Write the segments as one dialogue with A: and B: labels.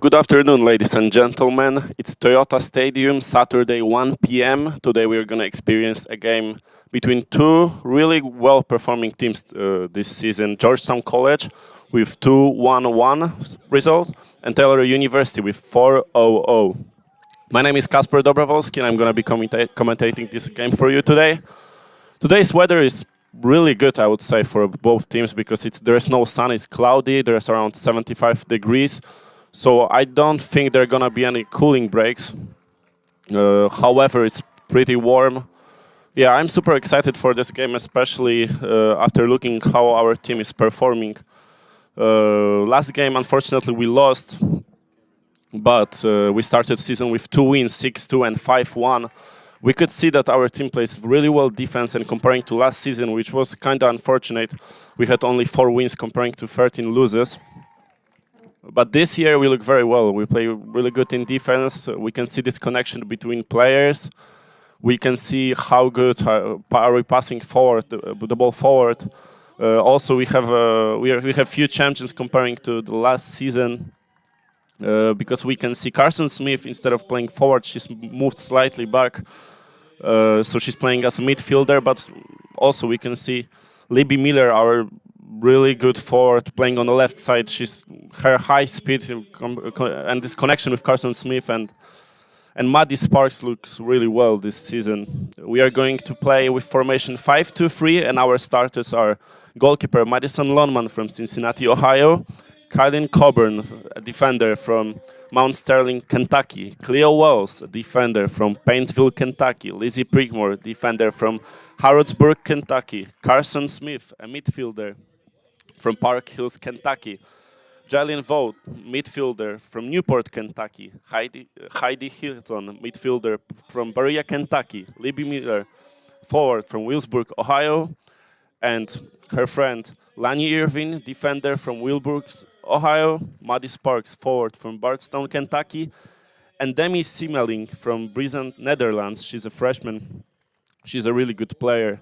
A: Good afternoon, ladies and gentlemen. It's Toyota Stadium, Saturday, 1 p.m. Today we are going to experience a game between two really well-performing teams this season. Georgetown College with 2-1-1 result and Taylor University with 4-0-0. My name is Kasper Dobrowolski and I'm going to be commentating this game for you today. Today's weather is really good, I would say, for both teams because there's no sun, it's cloudy, there's around 75 degrees. So I don't think there are going to be any cooling breaks. However, it's pretty warm. Yeah, I'm super excited for this game, especially after looking how our team is performing. Last game, unfortunately, we lost. But we started the season with 2 wins, 6-2 and 5-1. We could see that our team plays really well defense, and comparing to last season, which was kind of unfortunate, we had only 4 wins comparing to 13 losses. But this year we look very well. We play really good in defense. We can see this connection between players. We can see how good are we passing forward, the ball forward. Also, we have few champions comparing to the last season because we can see Carson Smith, instead of playing forward, she's moved slightly back. So she's playing as a midfielder. But also we can see Libby Miller, our really good forward, playing on the left side. Her high speed and this connection with Carson Smith and Maddie Sparks looks really well this season. We are going to play with formation 5-2-3, and our starters are goalkeeper Madison Lonman from Cincinnati, Ohio, Kylie Coburn, a defender from Mount Sterling, Kentucky, Cleo Wells, a defender from Painesville, Kentucky, Lizzie Prigmore, defender from Harrodsburg, Kentucky, Carson Smith, a midfielder from Park Hills, Kentucky, Jalen Vogt, midfielder from Newport, Kentucky, Heidi Hilton, midfielder from Berea, Kentucky, Libby Miller, forward from Wilsburg, Ohio, and her friend Lani Irvin, defender from Wilburg, Ohio, Maddie Sparks, forward from Bardstown, Kentucky, and Demi Simmeling from Brisbane, Netherlands. She's a freshman. She's a really good player.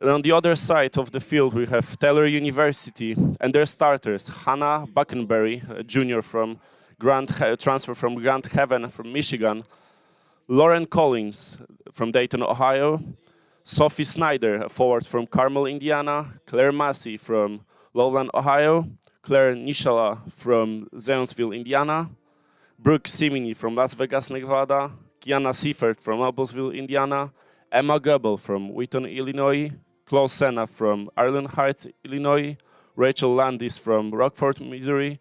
A: And on the other side of the field, we have Taylor University and their starters, Hannah Buckenberry, a junior from transfer from Grand Haven from Michigan, Lauren Collins from Dayton, Ohio, Sophie Snyder, a forward from Carmel, Indiana, Claire Massey from Lowland, Ohio, Claire Nishala from Zanesville, Indiana, Brooke Simini from Las Vegas, Nevada, Kiana Seifert from Noblesville, Indiana, Emma Goebel from Wheaton, Illinois, Klaus Senna from Arlen Heights, Illinois, Rachel Landis from Rockford, Missouri,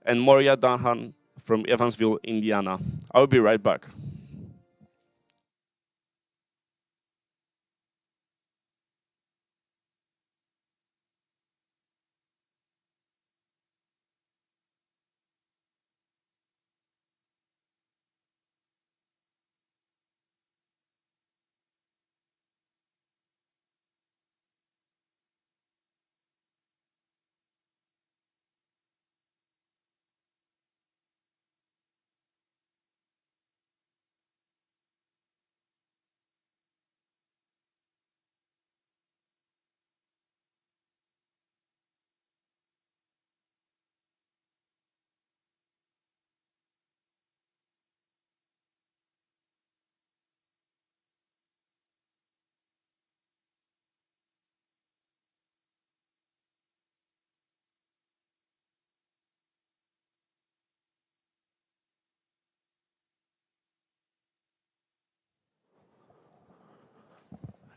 A: and Moria Dunhan from Evansville, Indiana. I'll be right back.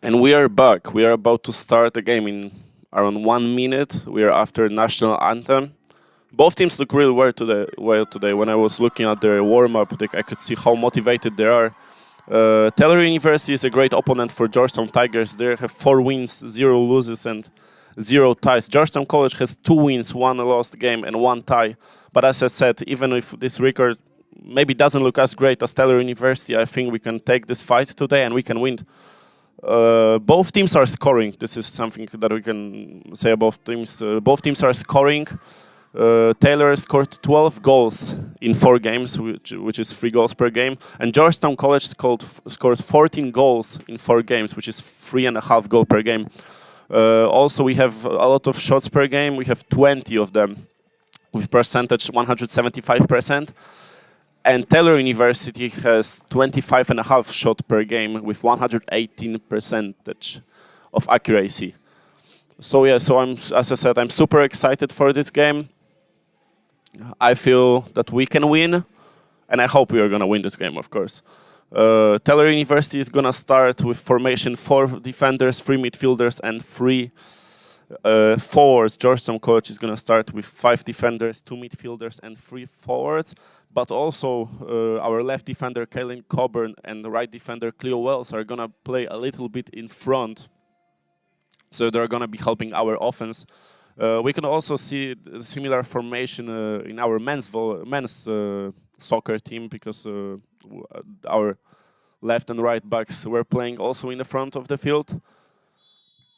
A: And we are back. We are about to start the game in around 1 minute. We are after national anthem. Both teams look really well today. When I was looking at their warm-up, I could see how motivated they are. Taylor University is a great opponent for Georgetown Tigers. They have 4 wins, 0 losses, and 0 ties. Georgetown College has 2 wins, 1 lost game, and 1 tie. But as I said, even if this record maybe doesn't look as great as Taylor University, I think we can take this fight today and we can win. Both teams are scoring. This is something that we can say about teams. Both teams are scoring. Taylor scored 12 goals in 4 games, which is 3 goals per game. And Georgetown College scored 14 goals in 4 games, which is 3.5 goals per game. Also, we have a lot of shots per game. We have 20 of them. with percentage 175%. And Taylor University has 25.5 shot per game with 118% of accuracy. So yeah, so as I said, I'm super excited for this game. I feel that we can win, and I hope we are gonna win this game, of course. Taylor University is gonna start with formation 4 defenders, 3 midfielders, and 3 forwards. Georgetown College is gonna start with 5 defenders, 2 midfielders, and 3 forwards. But also our left defender Kaylin Coburn and the right defender Cleo Wells are gonna play a little bit in front. So they're gonna be helping our offense. We can also see a similar formation in our men's soccer team, because our left and right backs were playing also in the front of the field.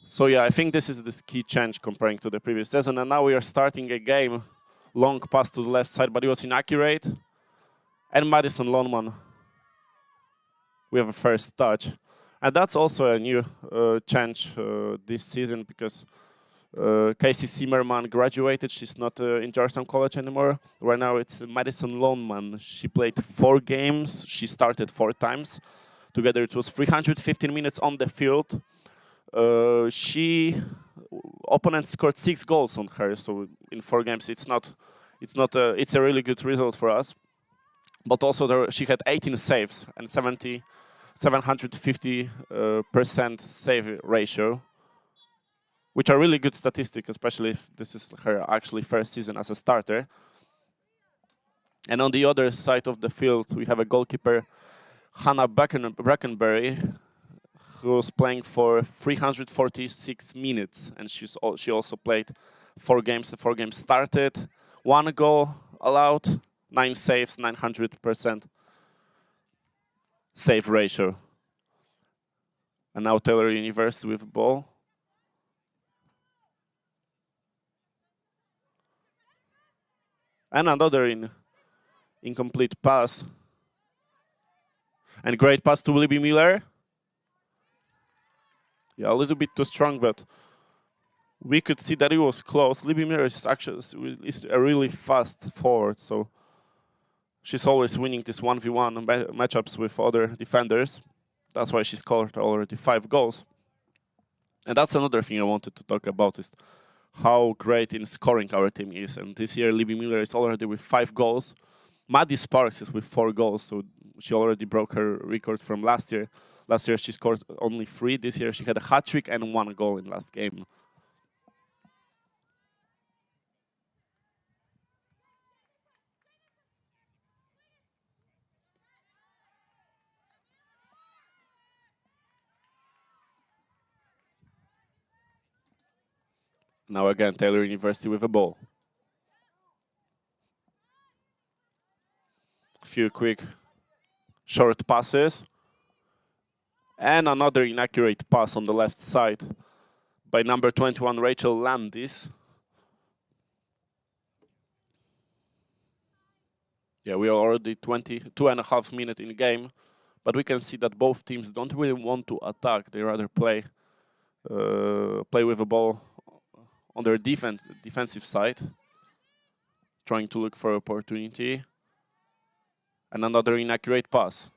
A: So yeah, I think this is the key change comparing to the previous season. And now we are starting a game, long pass to the left side, but it was inaccurate. And Madison Loneman, we have a first touch. And that's also a new change this season, because Casey Zimmerman graduated. She's not in Georgetown College anymore. Right now it's Madison Loneman. She played 4 games. She started 4 times. Together it was 315 minutes on the field. Opponents scored 6 goals on her. So in 4 games, it's a really good result for us. But also she had 18 saves and 750% save ratio, which are really good statistics, especially if this is her actually first season as a starter. And on the other side of the field, we have a goalkeeper, Hannah Brackenberry, who's playing for 346 minutes, and she also played 4 games. The 4 games started, 1 goal allowed, 9 saves, 900% save ratio. And now Taylor University with the ball. And another incomplete pass. And great pass to Libby Miller. Yeah, a little bit too strong, but we could see that it was close. Libby Miller is a really fast forward, so she's always winning this 1v1 matchups with other defenders. That's why she scored already 5 goals. And that's another thing I wanted to talk about, is how great in scoring our team is. And this year, Libby Miller is already with 5 goals. Maddie Sparks is with 4 goals, so she already broke her record from last year. Last year, she scored only 3. This year, she had a hat-trick and 1 goal in last game. Now again, Taylor University with a ball. A few quick short passes. And another inaccurate pass on the left side by number 21, Rachel Landis. Yeah, we are already 22.5 minutes in the game, but we can see that both teams don't really want to attack. They rather play with the ball on their defensive side, trying to look for opportunity. And another inaccurate pass.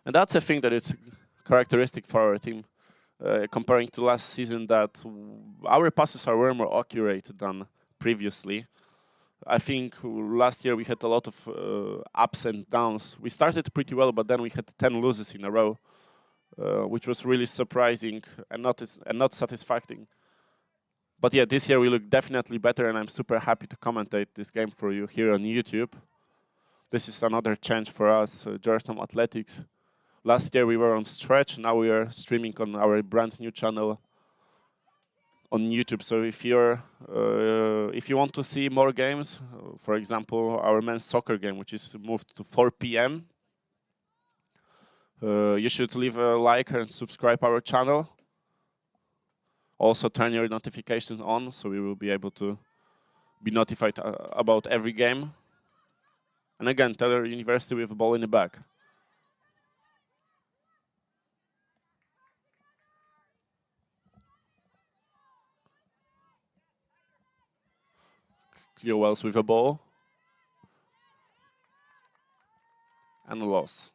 A: And that's a thing that is characteristic for our team, comparing to last season, that our passes are way more accurate than previously. I think last year we had a lot of ups and downs. We started pretty well, but then we had 10 losses in a row, which was really surprising and not satisfying. But yeah, this year we look definitely better, and I'm super happy to commentate this game for you here on YouTube. This is another change for us, Georgetown Athletics. Last year we were on Stretch, now we are streaming on our brand new channel on YouTube. So if you want to see more games, for example, our men's soccer game, which is moved to 4 p.m., you should leave a like and subscribe our channel. Also turn your notifications on, so we will be able to be notified about every game. And again, Taylor University with a ball in the back. Leo Wells with a ball. And a loss.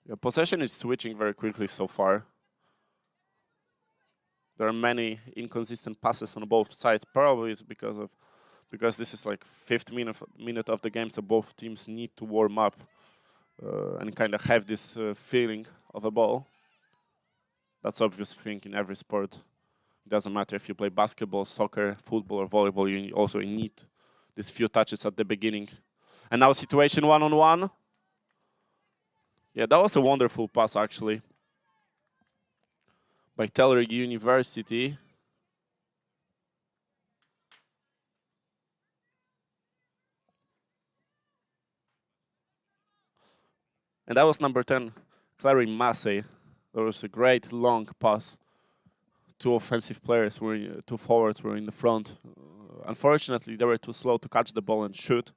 A: Yeah, possession is switching very quickly so far. There are many inconsistent passes on both sides. Probably it's because this is like fifth minute of the game, so both teams need to warm up and kind of have this feeling of a ball. That's obvious thing in every sport. It doesn't matter if you play basketball, soccer, football, or volleyball. You also need these few touches at the beginning. And now situation 1-on-1. Yeah, that was a wonderful pass actually by Taylor University. And that was number 10, Clary Massey. There was a great long pass. Two offensive players two forwards were in the front. Unfortunately, they were too slow to catch the ball and shoot.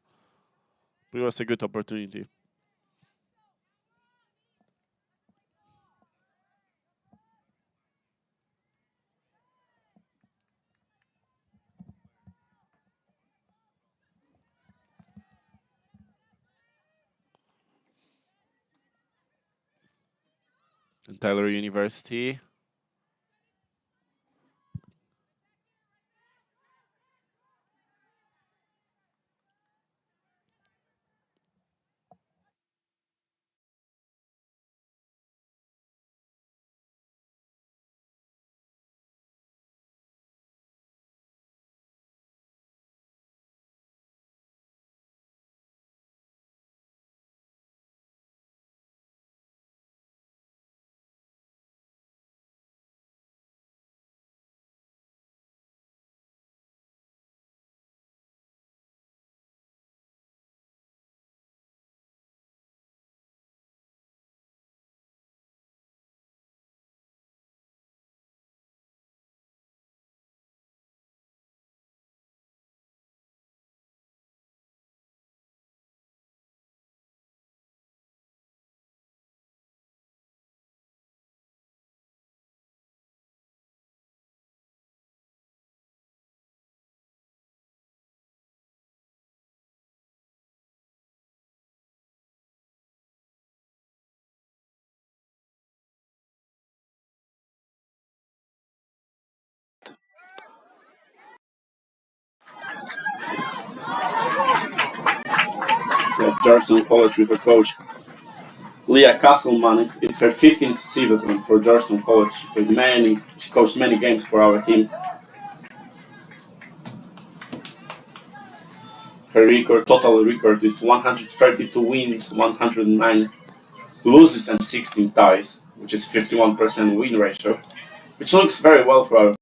A: But it was a good opportunity. And Taylor University. Georgetown College with a coach. Leah Castleman, it's her 15th season for Georgetown College. She coached many games for our team. Her total record is 132 wins, 109 loses, and 16 ties, which is 51% win ratio, which looks very well for our.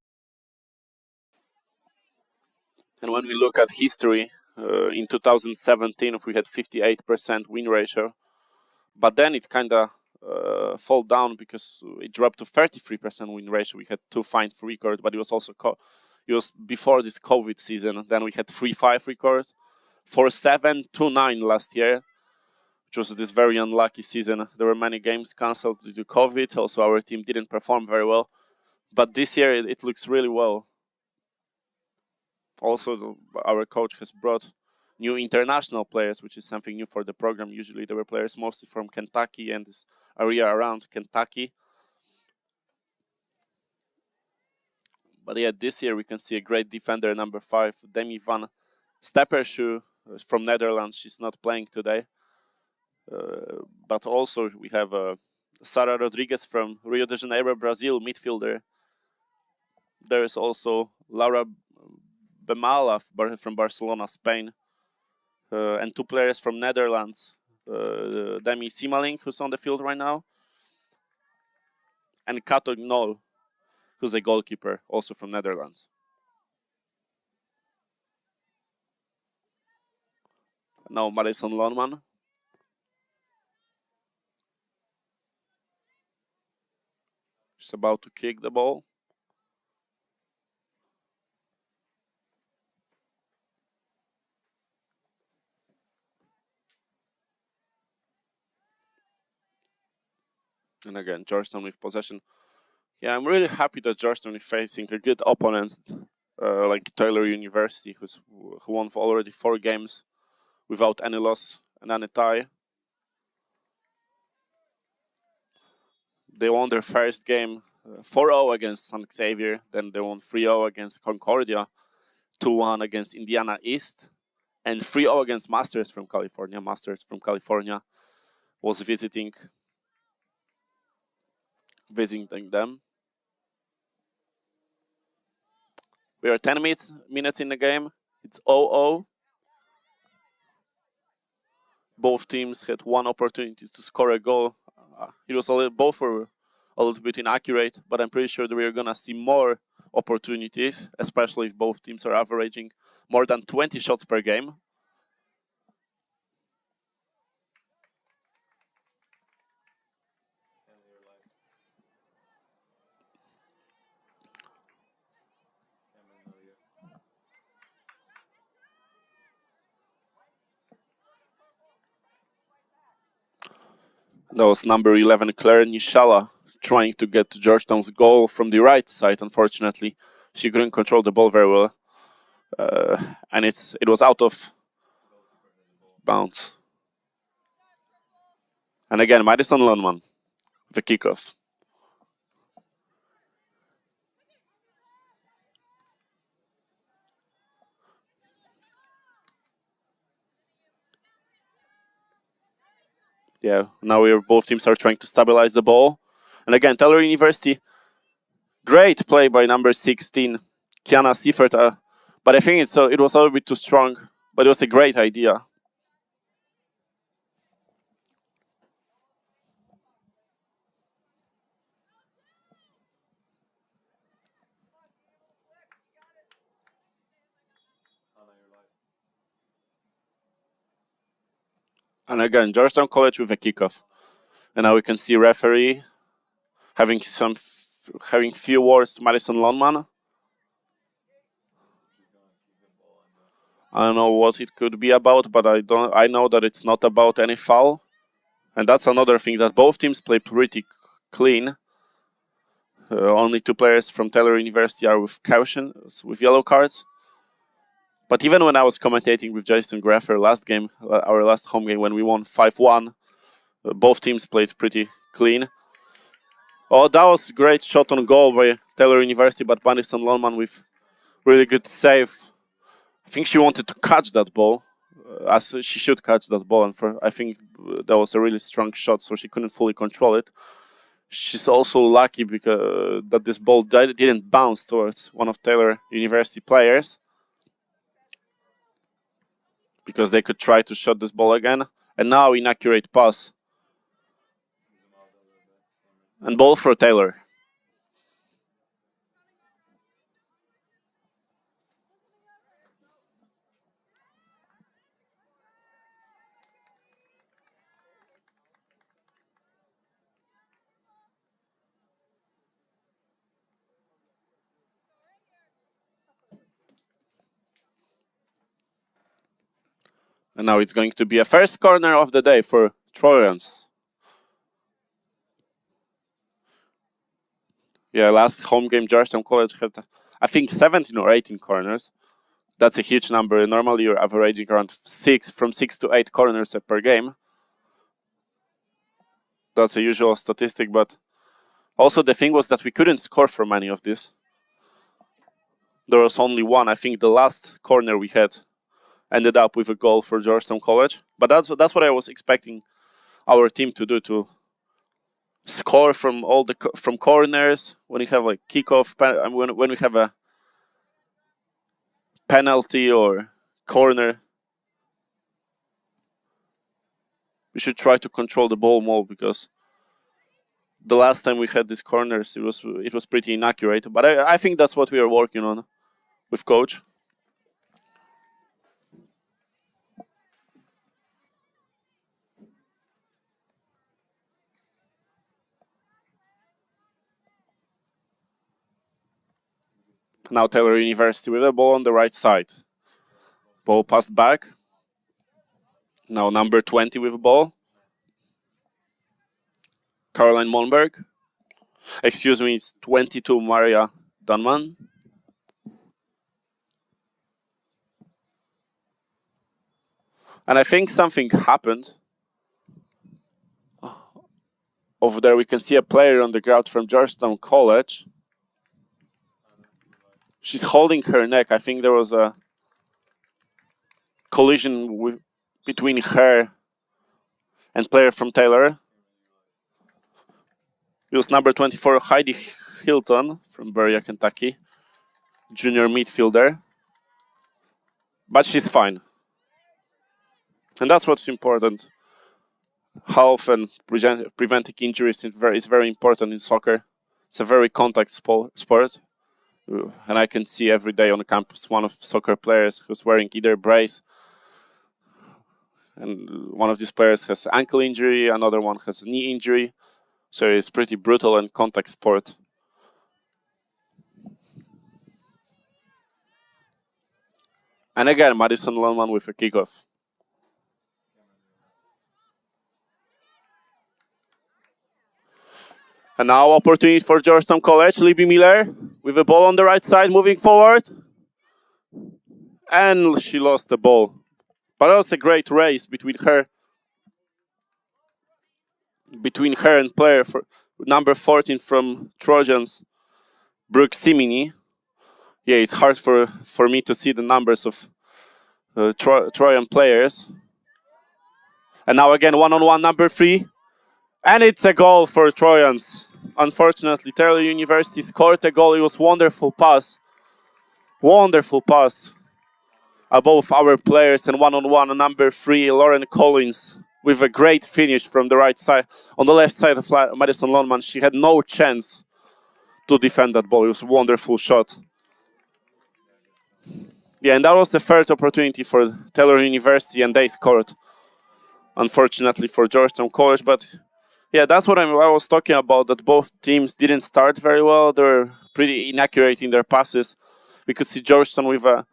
A: And when we look at history, in 2017 we had 58% win ratio, but then it kind of fall down because it dropped to 33% win ratio. We had 2 5 record, but it was also it was before this COVID season. Then we had 3-5 record, 4-7, 2-9 last year, which was this very unlucky season. There were many games cancelled due to COVID. Also, our team didn't perform very well, but this year it looks really well. Also, our coach has brought new international players, which is something new for the program. Usually there were players mostly from Kentucky and this area around Kentucky. But yeah, this year we can see a great defender, number 5, Demi van Steppershoe from Netherlands. She's not playing today. But also we have Sara Rodriguez from Rio de Janeiro, Brazil, midfielder. There is also Laura Bemala from Barcelona, Spain. And 2 players from Netherlands, Demi Simaling, who's on the field right now, and Kato Gnol, who's a goalkeeper, also from Netherlands. Now Madison Lonman. She's about to kick the ball. And again, Georgetown with possession. Yeah, I'm really happy that Georgetown is facing a good opponent like Taylor University, who won for already 4 games without any loss and any tie. They won their first game 4-0 against San Xavier, then they won 3-0 against Concordia, 2-1 against Indiana East, and 3-0 against Masters from California. Masters from California was visiting them. We are 10 minutes in the game. It's 0-0. Both teams had one opportunity to score a goal. It was both were a little bit inaccurate, but I'm pretty sure that we're gonna see more opportunities, especially if both teams are averaging more than 20 shots per game. That was number 11, Claire Nishala, trying to get to Georgetown's goal from the right side. Unfortunately, she couldn't control the ball very well, and it was out of bounds. And again, Madison Lundman, the kickoff. Yeah, now both teams are trying to stabilize the ball. And again, Taylor University, great play by number 16, Kiana Seifert. But I think it was a little bit too strong, but it was a great idea. And again, Georgetown College with a kickoff. And now we can see referee having having few words to Madison Lundman. I don't know what it could be about, but I know that it's not about any foul. And that's another thing, that both teams play pretty clean. Only 2 players from Taylor University are with caution, with yellow cards. But even when I was commentating with Jason Graffer last game, our last home game, when we won 5-1, both teams played pretty clean. Oh, that was a great shot on goal by Taylor University, but Madison Lundman with really good save. I think she wanted to catch that ball, as she should catch that ball, and I think that was a really strong shot, so she couldn't fully control it. She's also lucky because that this ball didn't bounce towards one of Taylor University players, because they could try to shot this ball again. And now inaccurate pass. And ball for Taylor. And now it's going to be a first corner of the day for Trojans. Yeah, last home game Georgetown College had, I think, 17 or 18 corners. That's a huge number. Normally you're averaging around from 6 to 8 corners per game. That's a usual statistic, but also the thing was that we couldn't score from any of this. There was only one. I think the last corner we had ended up with a goal for Georgetown College. But that's what I was expecting our team to do, to score from from corners, when we have like kickoff, when we have a penalty or corner. We should try to control the ball more, because the last time we had these corners, it was pretty inaccurate. But I think that's what we are working on with coach. Now Taylor University with the ball on the right side. Ball passed back. Now number 20 with the ball. Caroline Monberg. Excuse me, it's 22 Maria Dunman. And I think something happened. Over there we can see a player on the ground from Georgetown College. She's holding her neck. I think there was a collision between her and player from Taylor. It was number 24, Heidi Hilton from Berea, Kentucky. Junior midfielder. But she's fine. And that's what's important. Health and preventing injuries is very important in soccer. It's a very contact sport. And I can see every day on the campus one of soccer players who's wearing either brace. And one of these players has ankle injury, another one has a knee injury. So it's pretty brutal and contact sport. And again, Madison Longman with a kickoff. And now opportunity for Georgetown College. Libby Miller with the ball on the right side, moving forward. And she lost the ball. But it was a great race between her and player for number 14 from Trojans, Brooke Simini. Yeah, it's hard for me to see the numbers of Trojan players. And now again, one-on-one, number 3. And it's a goal for Trojans. Unfortunately, Taylor University scored a goal. It was wonderful pass. Wonderful pass. Above our players and one-on-one, number 3, Lauren Collins, with a great finish from the right side. On the left side of Madison Longman, she had no chance to defend that ball. It was a wonderful shot. Yeah, and that was the third opportunity for Taylor University, and they scored. Unfortunately for Georgetown College, but yeah, that's what I was talking about, that both teams didn't start very well. They were pretty inaccurate in their passes. We could see Georgetown with a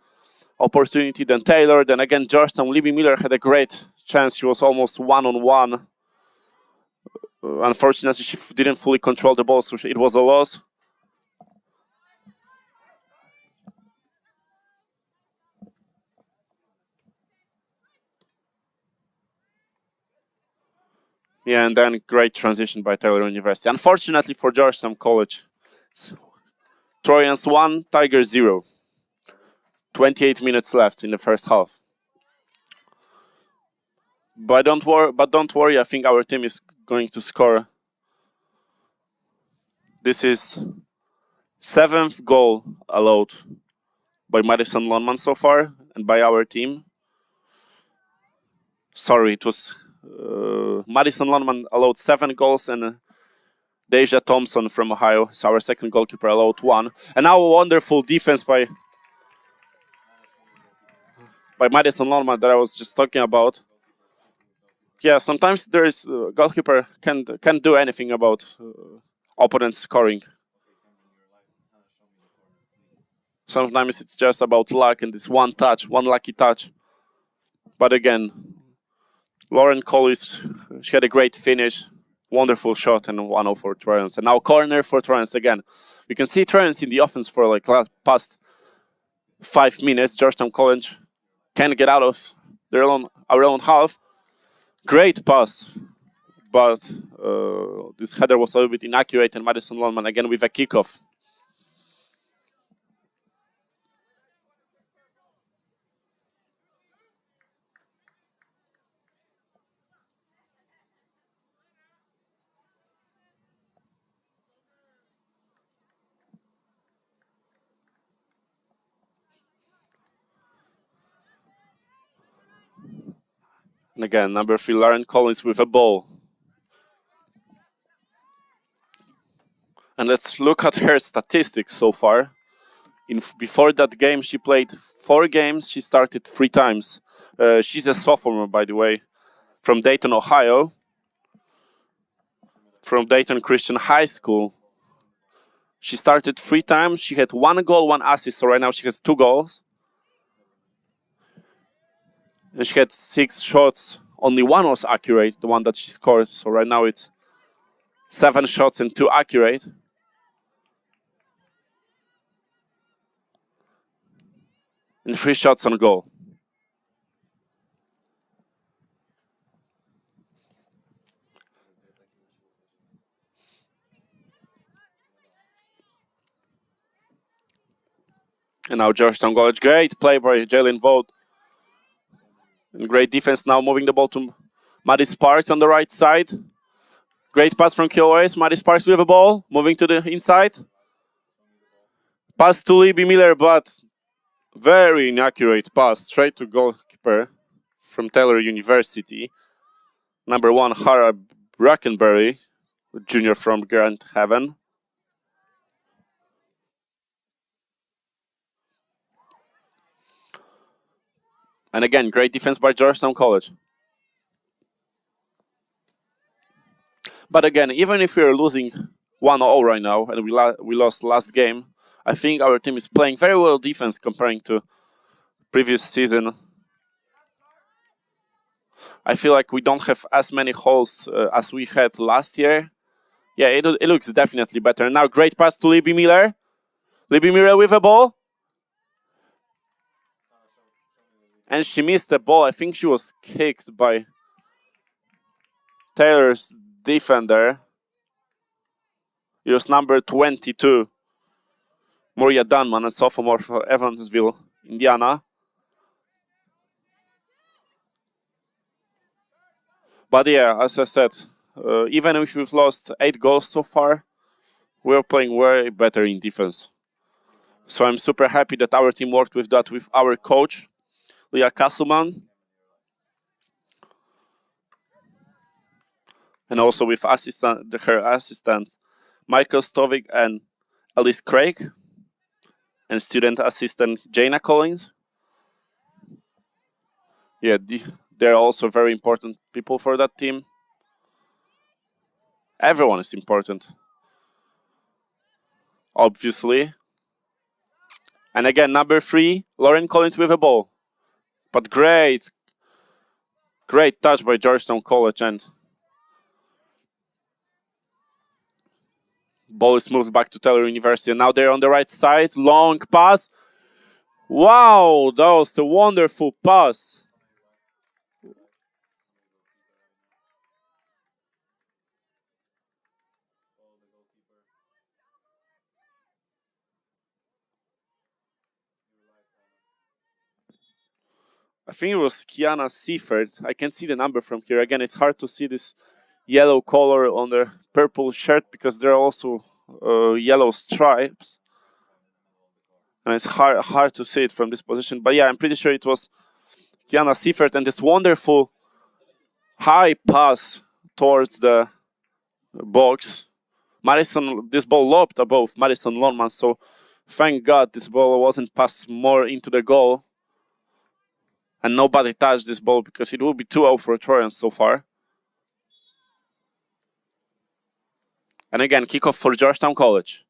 A: opportunity, then Taylor, then again Georgetown. Libby Miller had a great chance. She was almost one-on-one. Unfortunately, she didn't fully control the ball, so it was a loss. Yeah, and then great transition by Taylor University. Unfortunately for Georgetown College, Trojans 1, Tigers 0. 28 minutes left in the first half. But don't worry, I think our team is going to score. This is 7th goal allowed by Madison Longman so far, and by our team. Sorry, it was Madison Longman allowed 7 goals, and Deja Thompson from Ohio is our second goalkeeper, allowed 1. And now a wonderful defense by Madison Longman that I was just talking about. Yeah, sometimes there is goalkeeper can't do anything about opponents scoring. Sometimes it's just about luck and this one lucky touch. But again, Lauren Collins, she had a great finish, wonderful shot, and 1-0 for Trojans. And now corner for Trojans again. We can see Trojans in the offense for like past 5 minutes. Georgetown College can't get out of our own half. Great pass, but this header was a little bit inaccurate, and Madison Longman again with a kickoff. And again, number 3, Lauren Collins with a ball. And let's look at her statistics so far. Before that game, she played 4 games. She started 3 times. She's a sophomore, by the way, from Dayton, Ohio, from Dayton Christian High School. She started 3 times. She had 1 goal, 1 assist. So right now she has 2 goals. And she had 6 shots. Only 1 was accurate, the one that she scored. So right now it's 7 shots and 2 accurate. And 3 shots on goal. And now Georgetown College. Great play by Jalen Vogt. And great defense now, moving the ball to Maddie Sparks on the right side. Great pass from KOS. Maddie Sparks with the ball, moving to the inside. Pass to Libby Miller, but very inaccurate pass straight to goalkeeper from Taylor University. Number 1, Hara Brackenberry, junior from Grand Haven. And again, great defense by Georgetown College. But again, even if we're losing 1-0 right now, and we lost last game, I think our team is playing very well defense comparing to previous season. I feel like we don't have as many holes as we had last year. Yeah, it looks definitely better. Now, great pass to Libby Miller. Libby Miller with a ball. And she missed the ball. I think she was kicked by Taylor's defender. It was number 22, Maria Dunman, a sophomore for Evansville, Indiana. But yeah, as I said, even if we've lost 8 goals so far, we're playing way better in defense. So I'm super happy that our team worked with that with our coach, Leah Castleman. And also with her assistant, Michael Stovik and Alice Craig. And student assistant, Jana Collins. Yeah, they're also very important people for that team. Everyone is important, obviously. And again, number 3, Lauren Collins with a ball. But great touch by Georgetown College, and ball is moved back to Taylor University. And now they're on the right side. Long pass. Wow, that was a wonderful pass. I think it was Kiana Seifert. I can see the number from here. Again, it's hard to see this yellow color on the purple shirt because there are also yellow stripes. And it's hard to see it from this position. But yeah, I'm pretty sure it was Kiana Seifert, and this wonderful high pass towards the box. This ball lobbed above Madison Longman, so thank God this ball wasn't passed more into the goal. And nobody touched this ball because it will be 2-0 for Trojans so far. And again, kickoff for Georgetown College.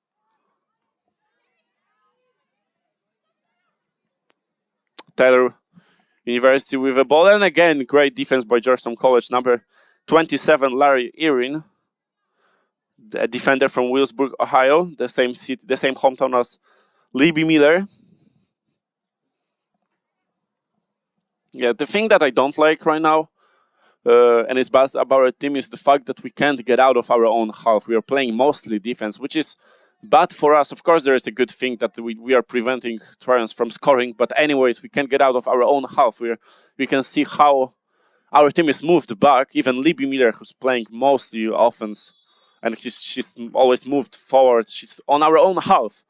A: Taylor University with a ball. And again, great defense by Georgetown College. Number 27, Larry Erin, a defender from Williamsburg, Ohio, the same city, the same hometown as Libby Miller. Yeah, the thing that I don't like right now, and it's bad about our team, is the fact that we can't get out of our own half. We are playing mostly defense, which is bad for us. Of course, there is a good thing that we are preventing Trojans from scoring, but anyways, we can't get out of our own half. We can see how our team is moved back. Even Libby Miller, who's playing mostly offense, and she's always moved forward. She's on our own half.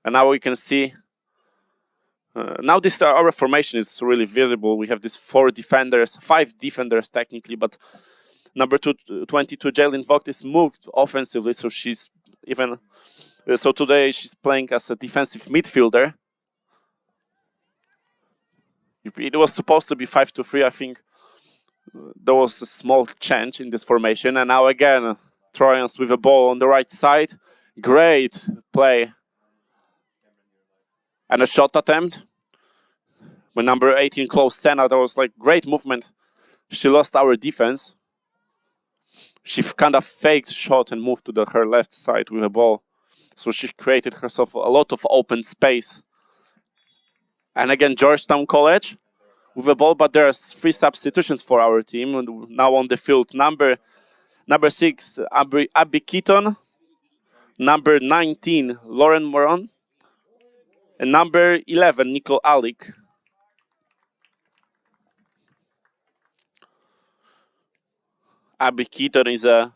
A: And now we can see, now our formation is really visible. We have these 5 defenders technically, but number 22, Jalen Vogt, is moved offensively, so she's even, so today she's playing as a defensive midfielder. It was supposed to be 5-3, I think. There was a small change in this formation, and now again, Trojans with a ball on the right side. Great play. And a shot attempt. When number 18 closed Senna, there was like great movement She lost our defense. She kind of faked shot and moved to her left side with the ball. So she created herself a lot of open space. And again, Georgetown College with the ball, but there's 3 substitutions for our team. And now on the field, number 6, Abby Keaton, number 19, Lauren Moron, and number 11, Nicole Alick. Abby Keaton is a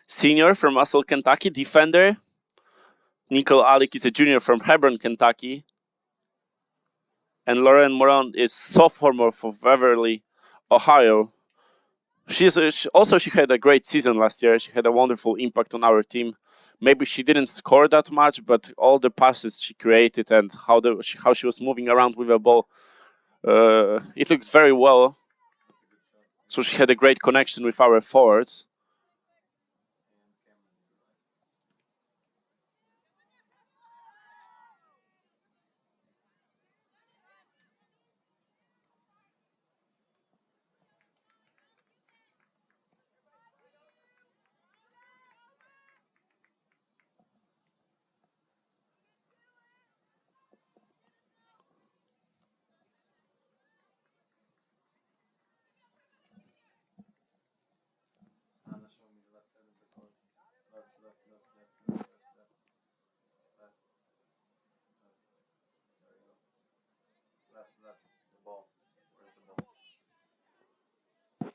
A: senior from Russell, Kentucky, defender. Nicole Alick is a junior from Hebron, Kentucky. And Lauren Moron is sophomore for Beverly, Ohio. She had a great season last year. She had a wonderful impact on our team. Maybe she didn't score that much, but all the passes she created and how she was moving around with the ball, it looked very well. So she had a great connection with our forwards.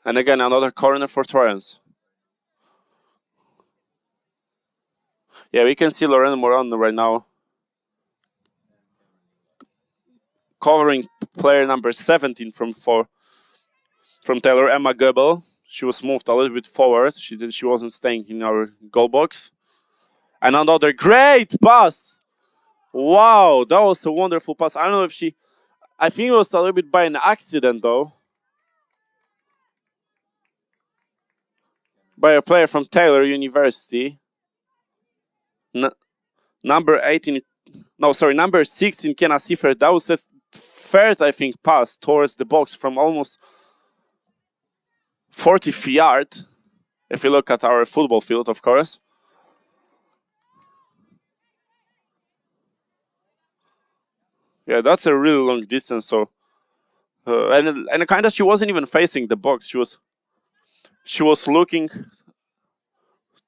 A: And again, another corner for Trojans. Yeah, we can see Lauren Moron right now covering player number 17 from Taylor, Emma Goebel. She was moved a little bit forward. She wasn't staying in our goal box. And another great pass. Wow, that was a wonderful pass. I don't know if I think it was a little bit by an accident though. By a player from Taylor University. Number 16, Kenna Seifert. That was his third, I think, pass towards the box from almost 40 yards. If you look at our football field, of course. Yeah, that's a really long distance. So, and kind of she wasn't even facing the box. She was looking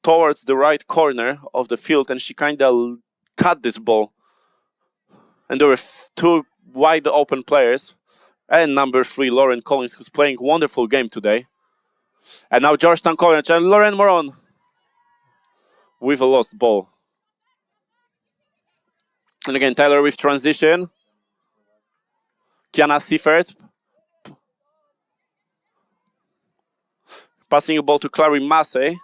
A: towards the right corner of the field, and she kind of cut this ball. And there were 2 wide open players, and number 3, Lauren Collins, who's playing a wonderful game today. And now Georgetown College and Lauren Moron with a lost ball. And again, Taylor with transition. Kiana Seifert passing a ball to Clary Massey.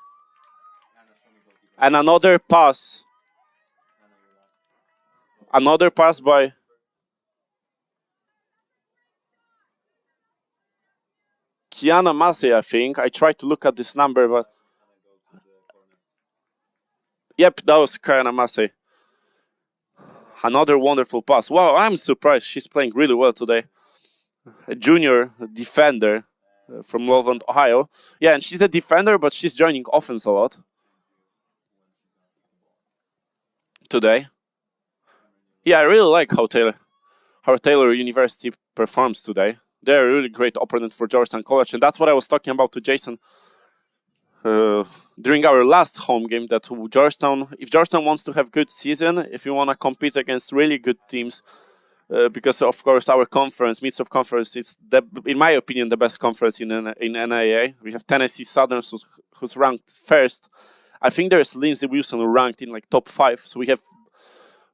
A: And another pass. Another pass by Kiana Massey, I think. I tried to look at this number, but... Yep, that was Kiana Massey. Another wonderful pass. Wow, I'm surprised. She's playing really well today. A junior defender from Loveland, Ohio. Yeah, and she's a defender, but she's joining offense a lot today. Yeah, I really like how Taylor University performs today. They're a really great opponent for Georgetown College, and that's what I was talking about to Jason during our last home game, that if Georgetown wants to have good season, if you want to compete against really good teams, because of course our conference, Midst of Conference, is in my opinion the best conference in NAIA. We have Tennessee Southern, who's ranked first. I think there's Lindsey Wilson ranked in like top 5. So we have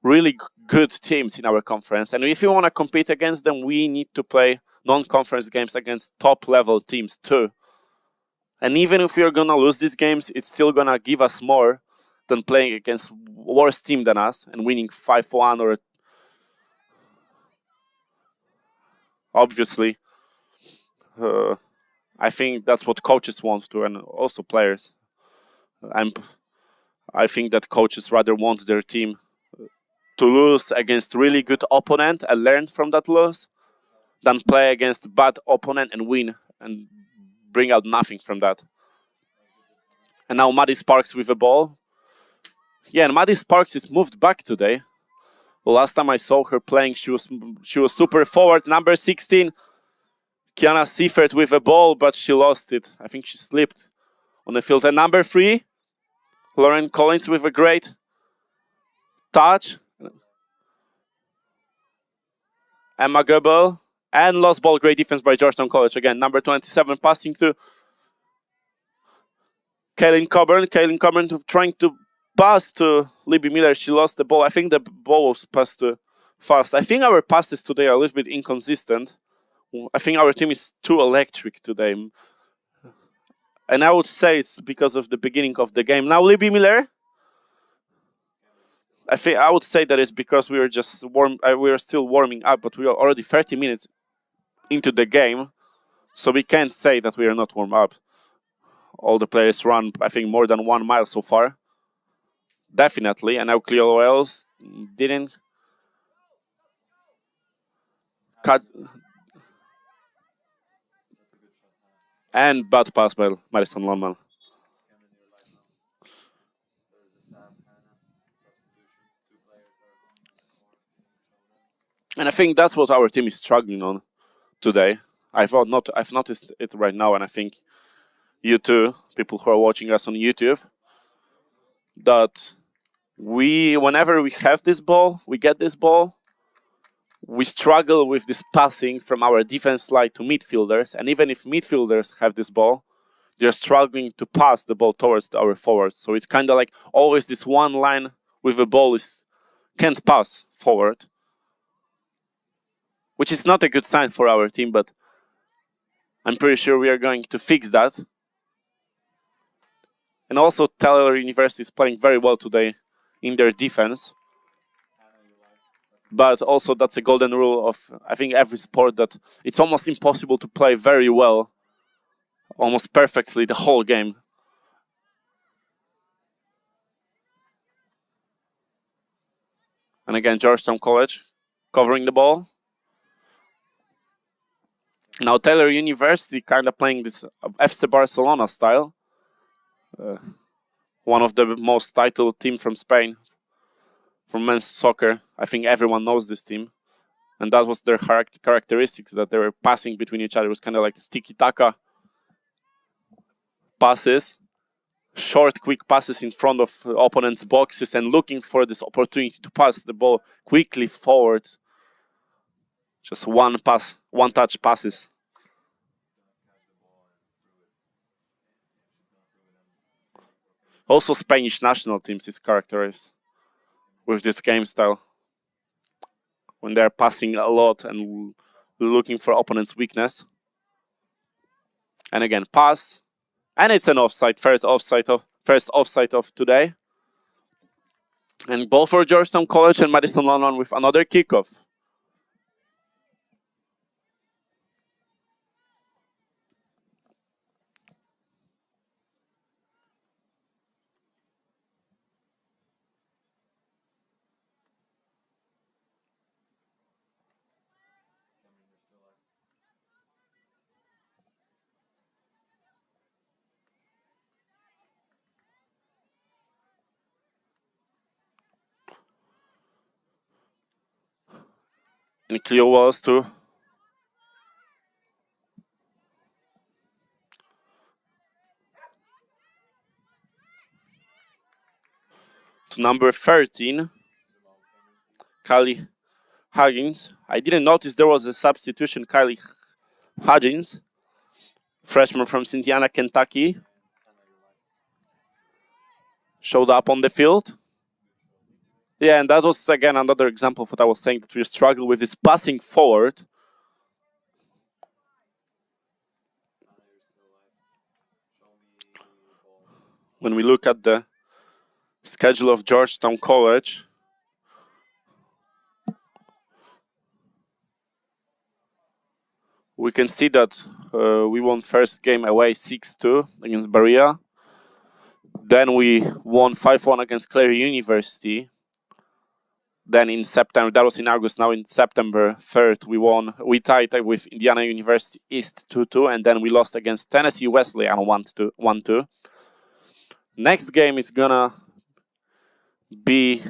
A: really good teams in our conference, and if you want to compete against them, we need to play non-conference games against top-level teams too. And even if we're gonna lose these games, it's still gonna give us more than playing against worse team than us and winning 5-1 or... Obviously, I think that's what coaches want to, and also players. I think that coaches rather want their team to lose against really good opponent and learn from that loss than play against bad opponent and win and bring out nothing from that. And now Maddie Sparks with the ball. Yeah, and Maddie Sparks is moved back today. Well, last time I saw her playing, she was super forward. Number 16, Kiana Seifert with the ball, but she lost it. I think she slipped on the field. And number 3, Lauren Collins with a great touch. Emma Goebel. And lost ball, great defense by Georgetown College. Again, number 27 passing to Kaylin Coburn. Kaylin Coburn trying to pass to Libby Miller. She lost the ball. I think the ball was passed too fast. I think our passes today are a little bit inconsistent. I think our team is too electric today. And I would say it's because of the beginning of the game. Now Libby Miller. I would say that it's because we were just we are still warming up, but we are already 30 minutes into the game, so we can't say that we are not warm up. All the players run, I think, more than 1 mile so far. Definitely. And now Cleo Wells didn't cut. And bad pass by Madison Longman. And I think that's what our team is struggling on today. I've noticed it right now, and I think you too, people who are watching us on YouTube, that whenever we have this ball, we get this ball, we struggle with this passing from our defense line to midfielders, and even if midfielders have this ball, they're struggling to pass the ball towards our forwards. So it's kind of like always this one line with the ball can't pass forward, which is not a good sign for our team, but I'm pretty sure we are going to fix that. And also Taylor University is playing very well today in their defense. But also that's a golden rule of, I think, every sport, that it's almost impossible to play very well, almost perfectly the whole game. And again, Georgetown College covering the ball. Now Taylor University kind of playing this FC Barcelona style. One of the most titled team from Spain, from men's soccer. I think everyone knows this team. And that was their characteristics, that they were passing between each other. It was kind of like sticky-taka passes, short, quick passes in front of opponents' boxes and looking for this opportunity to pass the ball quickly forward. Just one pass, one-touch passes. Also, Spanish national teams is characterized with this game style, when they're passing a lot and looking for opponent's weakness. And again, pass, and it's an offside, first offside of today. And ball for Georgetown College, and Madison Longman with another kickoff. And Cleo Wells to number 13, Kylie Huggins. I didn't notice there was a substitution. Kylie Huggins, freshman from Cynthiana, Kentucky, showed up on the field. Yeah, and that was, again, another example of what I was saying, that we struggle with this passing forward. When we look at the schedule of Georgetown College, we can see that we won first game away 6-2 against Berea. Then we won 5-1 against Clare University. Then in September, that was in August, now in September 3rd, we tied with Indiana University East 2-2, and then we lost against Tennessee Wesleyan 1-2. Next game is gonna be,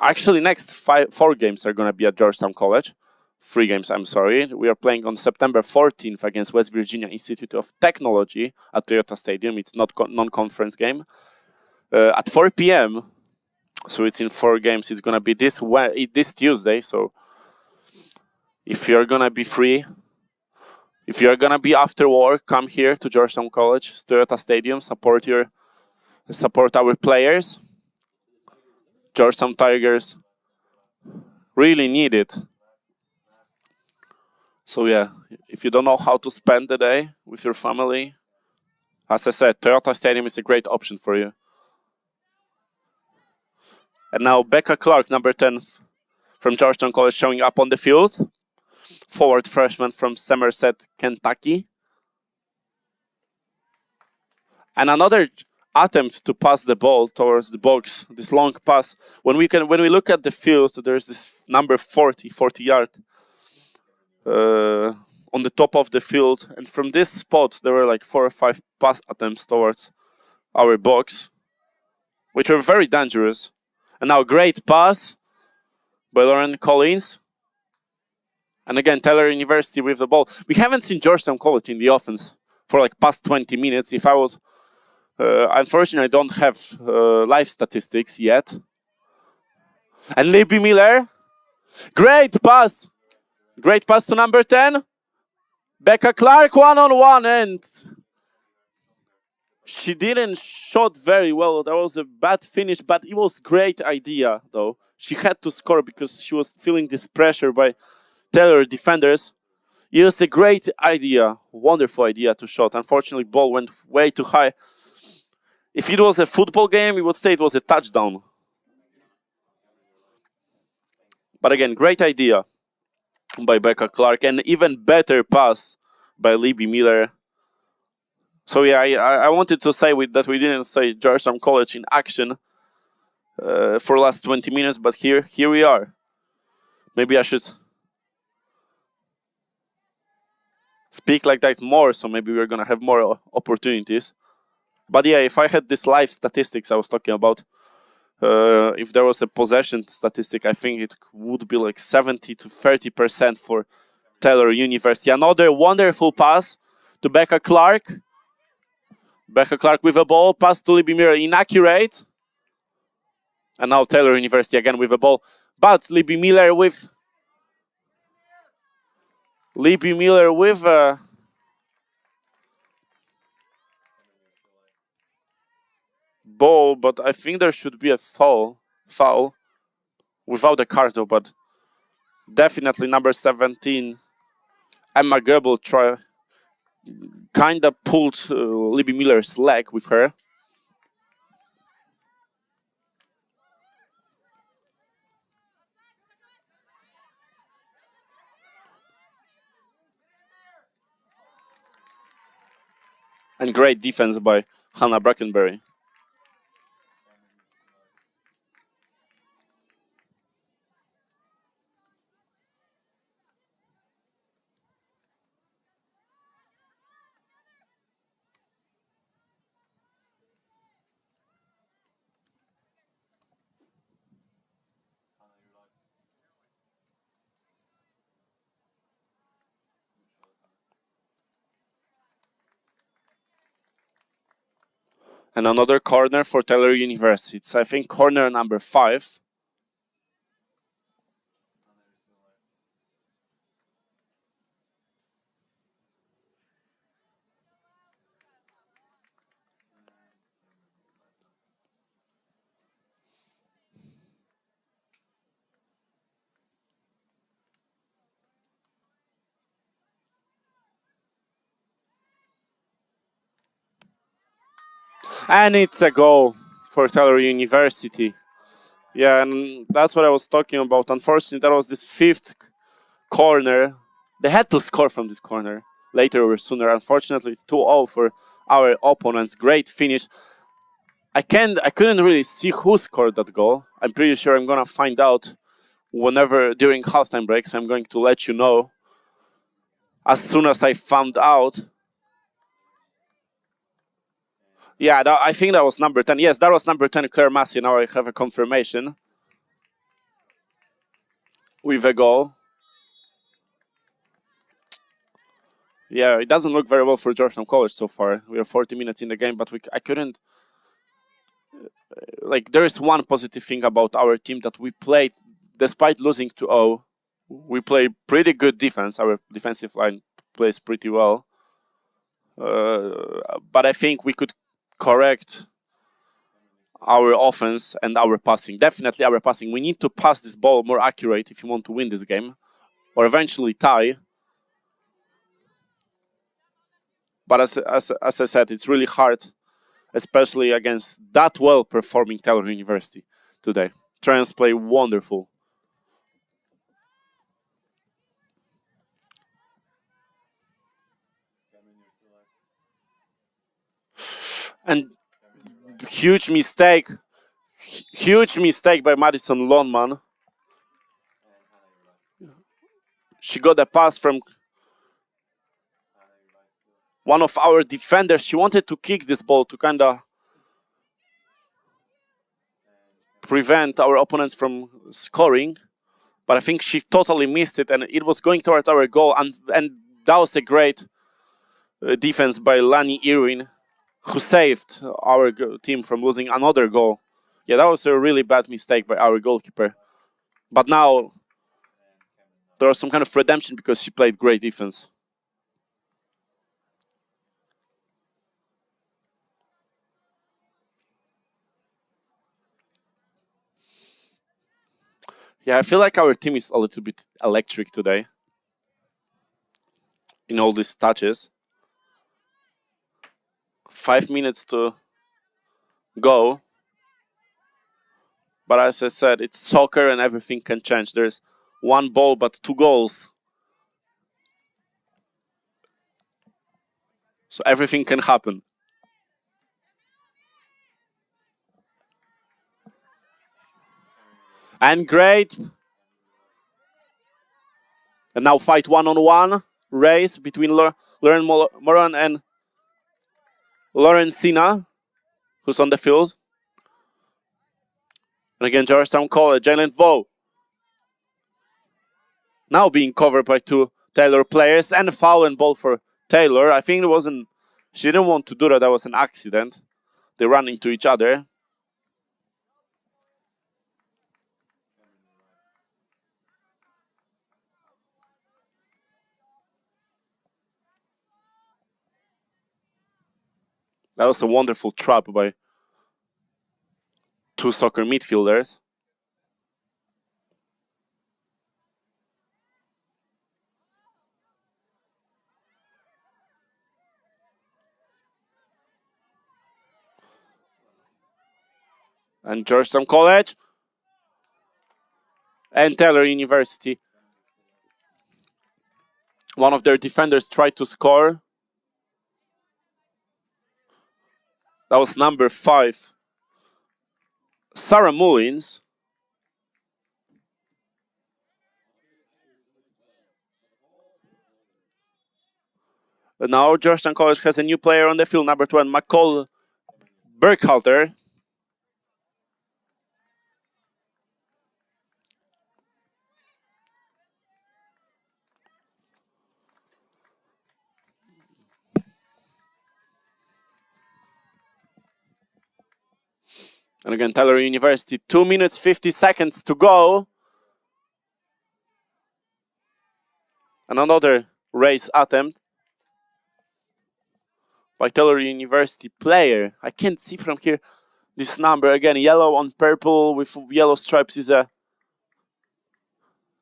A: actually next 4 games are gonna be at Georgetown College. 3 games, I'm sorry. We are playing on September 14th against West Virginia Institute of Technology at Toyota Stadium. It's not non-conference game. At 4 p.m., so it's in 4 games. It's gonna be this Tuesday. So if you're gonna be free, if you're gonna be after work, come here to Georgetown College, Toyota Stadium. Support our players. Georgetown Tigers really need it. So yeah, if you don't know how to spend the day with your family, as I said, Toyota Stadium is a great option for you. And now Becca Clark, number 10 from Georgetown College, showing up on the field. Forward freshman from Somerset, Kentucky. And another attempt to pass the ball towards the box, this long pass. When we look at the field, there's this number 40 yard on the top of the field. And from this spot, there were like 4 or 5 pass attempts towards our box, which were very dangerous. And now great pass by Lauren Collins. And again, Taylor University with the ball. We haven't seen Georgetown College in the offense for like past 20 minutes. If I would, unfortunately, I don't have live statistics yet. And Libby Miller, great pass to number 10. Becca Clark, one-on-one, and she didn't shot very well. That was a bad finish, but it was great idea though. She had to score because she was feeling this pressure by Taylor defenders. It was a great idea, wonderful idea to shot. Unfortunately, ball went way too high. If it was a football game, we would say it was a touchdown. But again, great idea by Becca Clark, and even better pass by Libby Miller. So yeah, I wanted to say that we didn't say Georgetown College in action for last 20 minutes, but here we are. Maybe I should speak like that more, so maybe we're gonna have more opportunities. But yeah, if I had this live statistics I was talking about, if there was a possession statistic, I think it would be like 70 to 30% for Taylor University. Another wonderful pass to Becca Clark. Becca Clark with a ball, pass to Libby Miller, inaccurate. And now Taylor University again with a ball. But Libby Miller with a ball, but I think there should be a foul without a card though, but definitely number 17, Emma Goebel, kinda pulled Libby Miller's leg with her. And great defense by Hannah Brackenberry. And another corner for Taylor University. It's, I think, corner number 5. And it's a goal for Taylor University. Yeah, and that's what I was talking about. Unfortunately, that was this 5th corner. They had to score from this corner later or sooner. Unfortunately, it's 2-0 for our opponents. Great finish. I couldn't really see who scored that goal. I'm pretty sure I'm gonna find out whenever during halftime breaks. I'm going to let you know as soon as I found out. Yeah, I think that was number 10. Yes, that was number 10, Claire Massey. Now I have a confirmation with a goal. Yeah, it doesn't look very well for Georgetown College so far. We are 40 minutes in the game, but I couldn't. There is one positive thing about our team that we played, despite losing 2-0, we play pretty good defense. Our defensive line plays pretty well. But I think we could correct our offense and our passing. Definitely our passing. We need to pass this ball more accurate if you want to win this game, or eventually tie. But as I said, it's really hard, especially against that well-performing Taylor University today. Trojans play wonderful. And huge mistake by Madison Lohnman. She got a pass from one of our defenders. She wanted to kick this ball to kind of prevent our opponents from scoring, but I think she totally missed it, and it was going towards our goal, and that was a great defense by Lani Irwin, who saved our team from losing another goal. Yeah, that was a really bad mistake by our goalkeeper. But now there was some kind of redemption because she played great defense. Yeah, I feel like our team is a little bit electric today in all these touches. 5 minutes to go. But as I said, it's soccer and everything can change. There's one ball, but 2 goals. So everything can happen. And great. And now fight one-on-one race between Lauren Moran and Lauren Sina, who's on the field. And again, Georgetown College, Jalen Vo. Now being covered by 2 Taylor players, and a foul and ball for Taylor. I think it wasn't, she didn't want to do that, that was an accident. They ran into each other. That was a wonderful trap by 2 soccer midfielders. And Georgetown College and Taylor University. One of their defenders tried to score. That was number 5, Sarah Mullins. And now Georgetown College has a new player on the field, number 12, McCall Burkhalter. And again, Taylor University, 2 minutes, 50 seconds to go. And another race attempt by Taylor University player. I can't see from here this number. Again, yellow on purple with yellow stripes is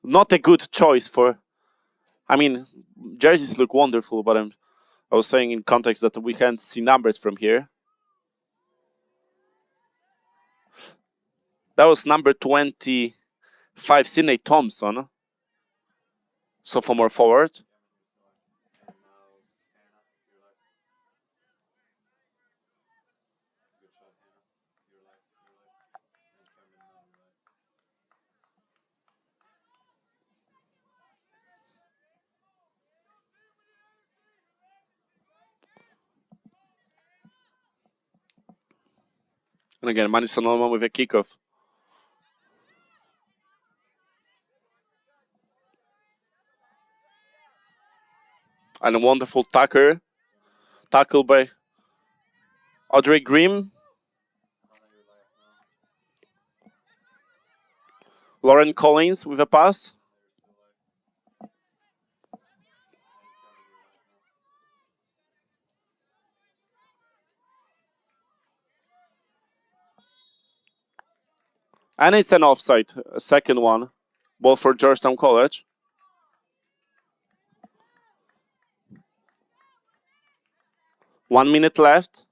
A: not a good choice for... I mean, jerseys look wonderful, but I was saying in context that we can't see numbers from here. That was number 25, Sydney Thompson, sophomore forward. And again, Madison Norman with a kickoff. And a wonderful tackle by Audrey Grimm. Lauren Collins with a pass. And it's an offside, a second one. Ball for Georgetown College. One minute left.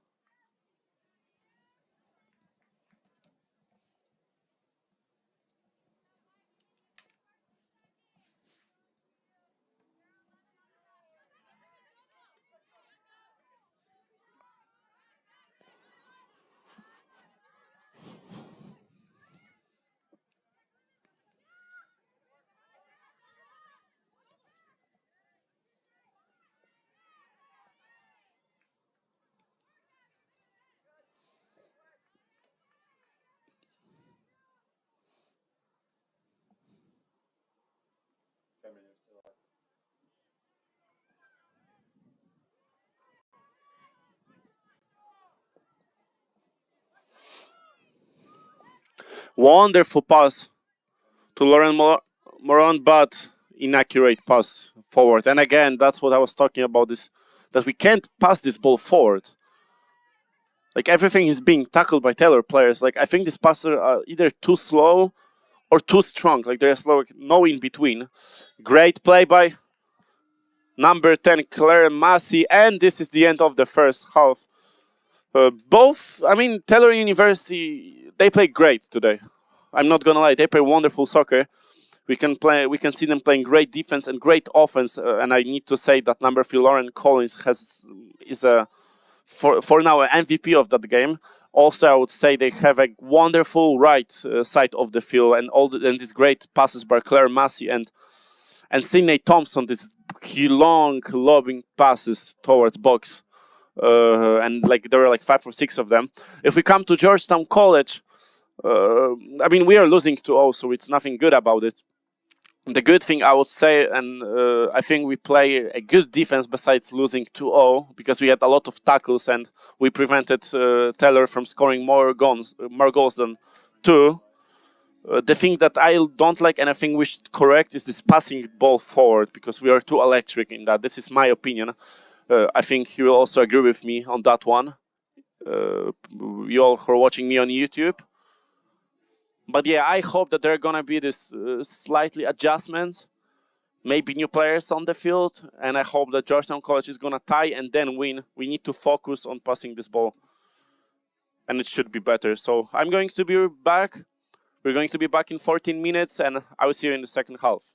A: Wonderful pass to Lauren Moron, but inaccurate pass forward. And again, that's what I was talking about, this that we can't pass this ball forward. Like everything is being tackled by Taylor players. Like I think these passes are either too slow or too strong. Like there's no in between. Great play by number 10 Claire Massey, and this is the end of the first half. Taylor University, they play great today. I'm not gonna lie, they play wonderful soccer. We can see them playing great defense and great offense. And I need to say that number 3 Lauren Collins is a for now an MVP of that game. Also, I would say they have a wonderful right side of the field and these great passes by Claire Massey and Sydney Thompson. These long lobbing passes towards box. And like there were like 5 or 6 of them. If we come to Georgetown College, we are losing 2-0, so it's nothing good about it. The good thing I would say, and I think we play a good defense besides losing 2-0, because we had a lot of tackles and we prevented Taylor from scoring more goals than 2. The thing that I don't like and I think we should correct is this passing ball forward, because we are too electric in that. This is my opinion. I think you will also agree with me on that one. You all who are watching me on YouTube. But yeah, I hope that there are gonna be this slightly adjustments, maybe new players on the field, and I hope that Georgetown College is gonna tie and then win. We need to focus on passing this ball, and it should be better. So I'm going to be back. We're going to be back in 14 minutes, and I will see you in the second half.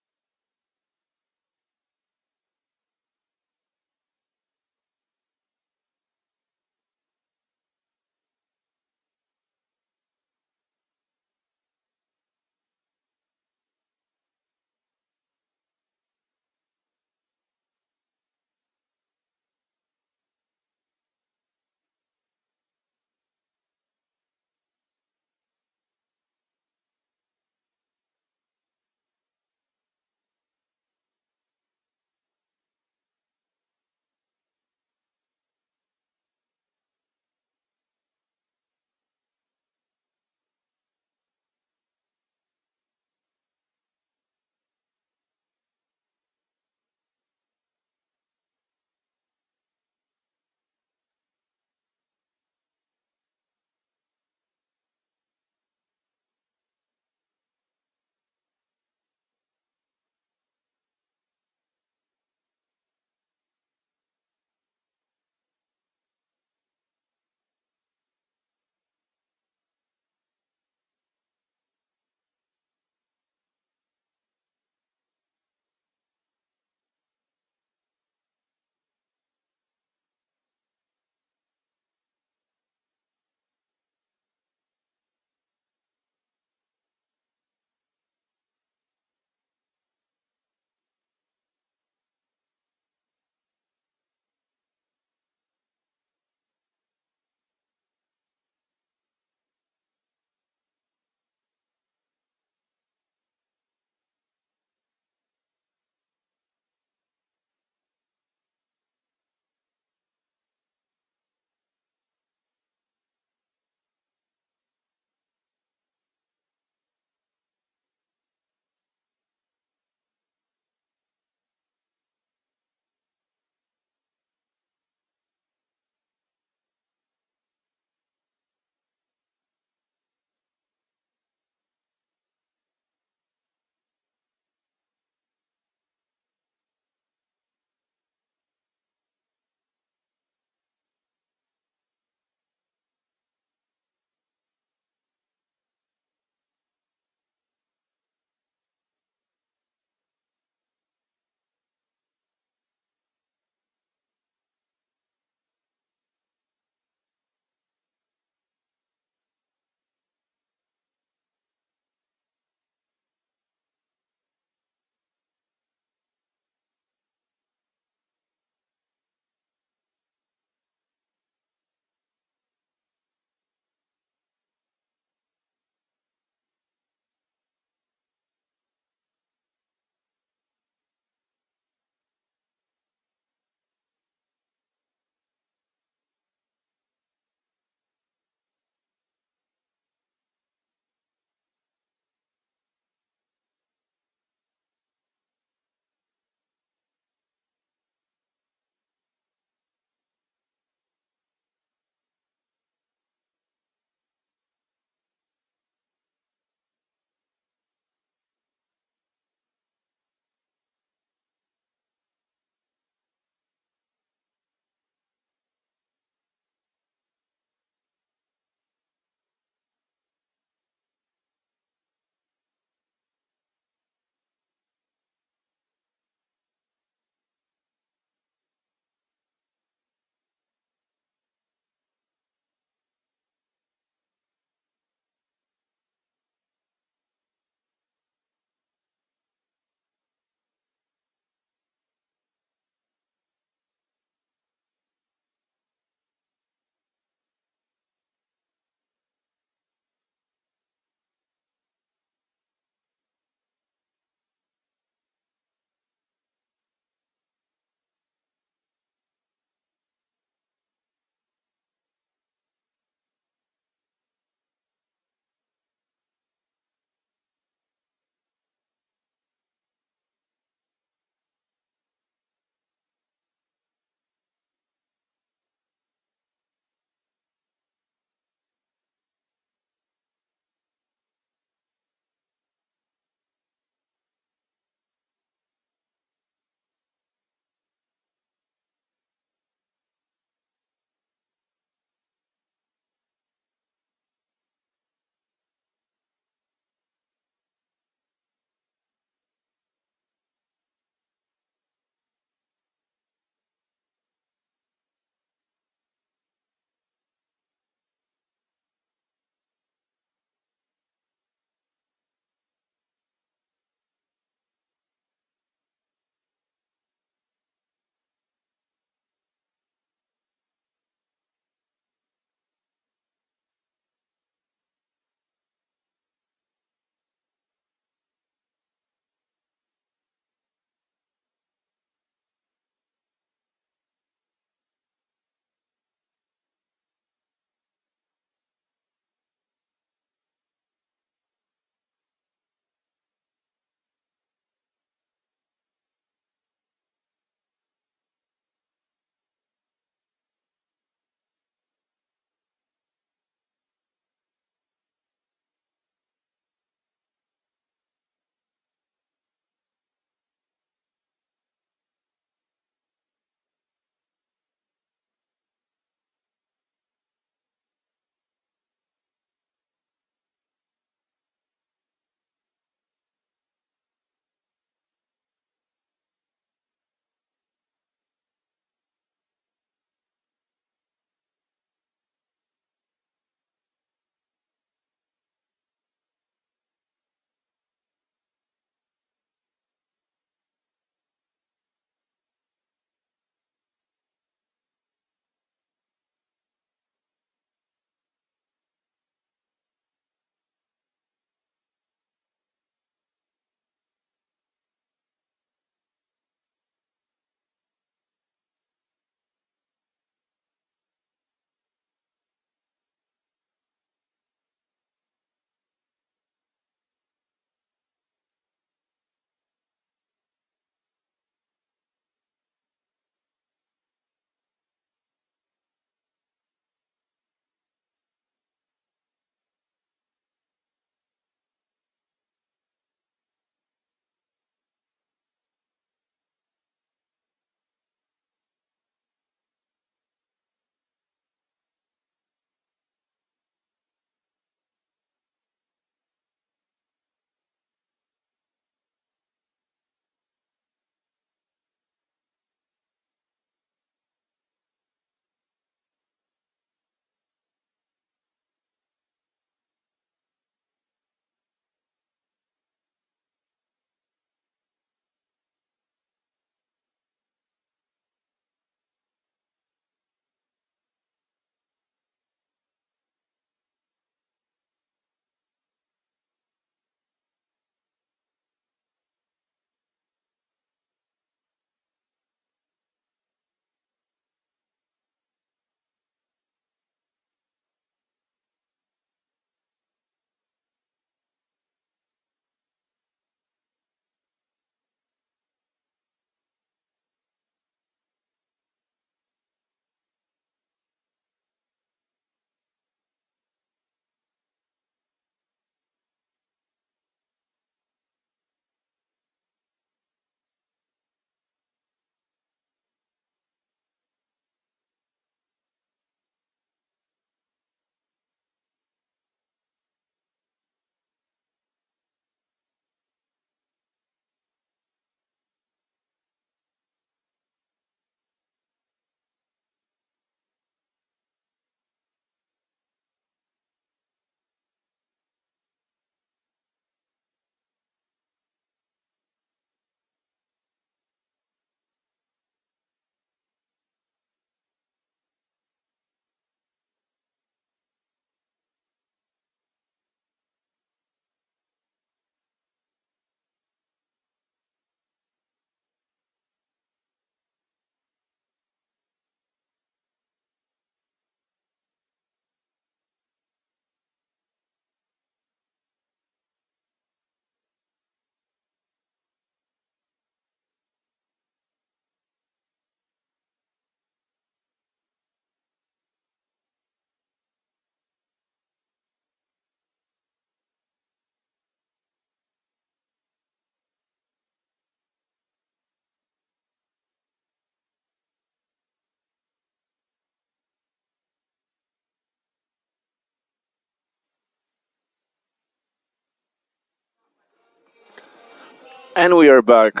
A: And we are back.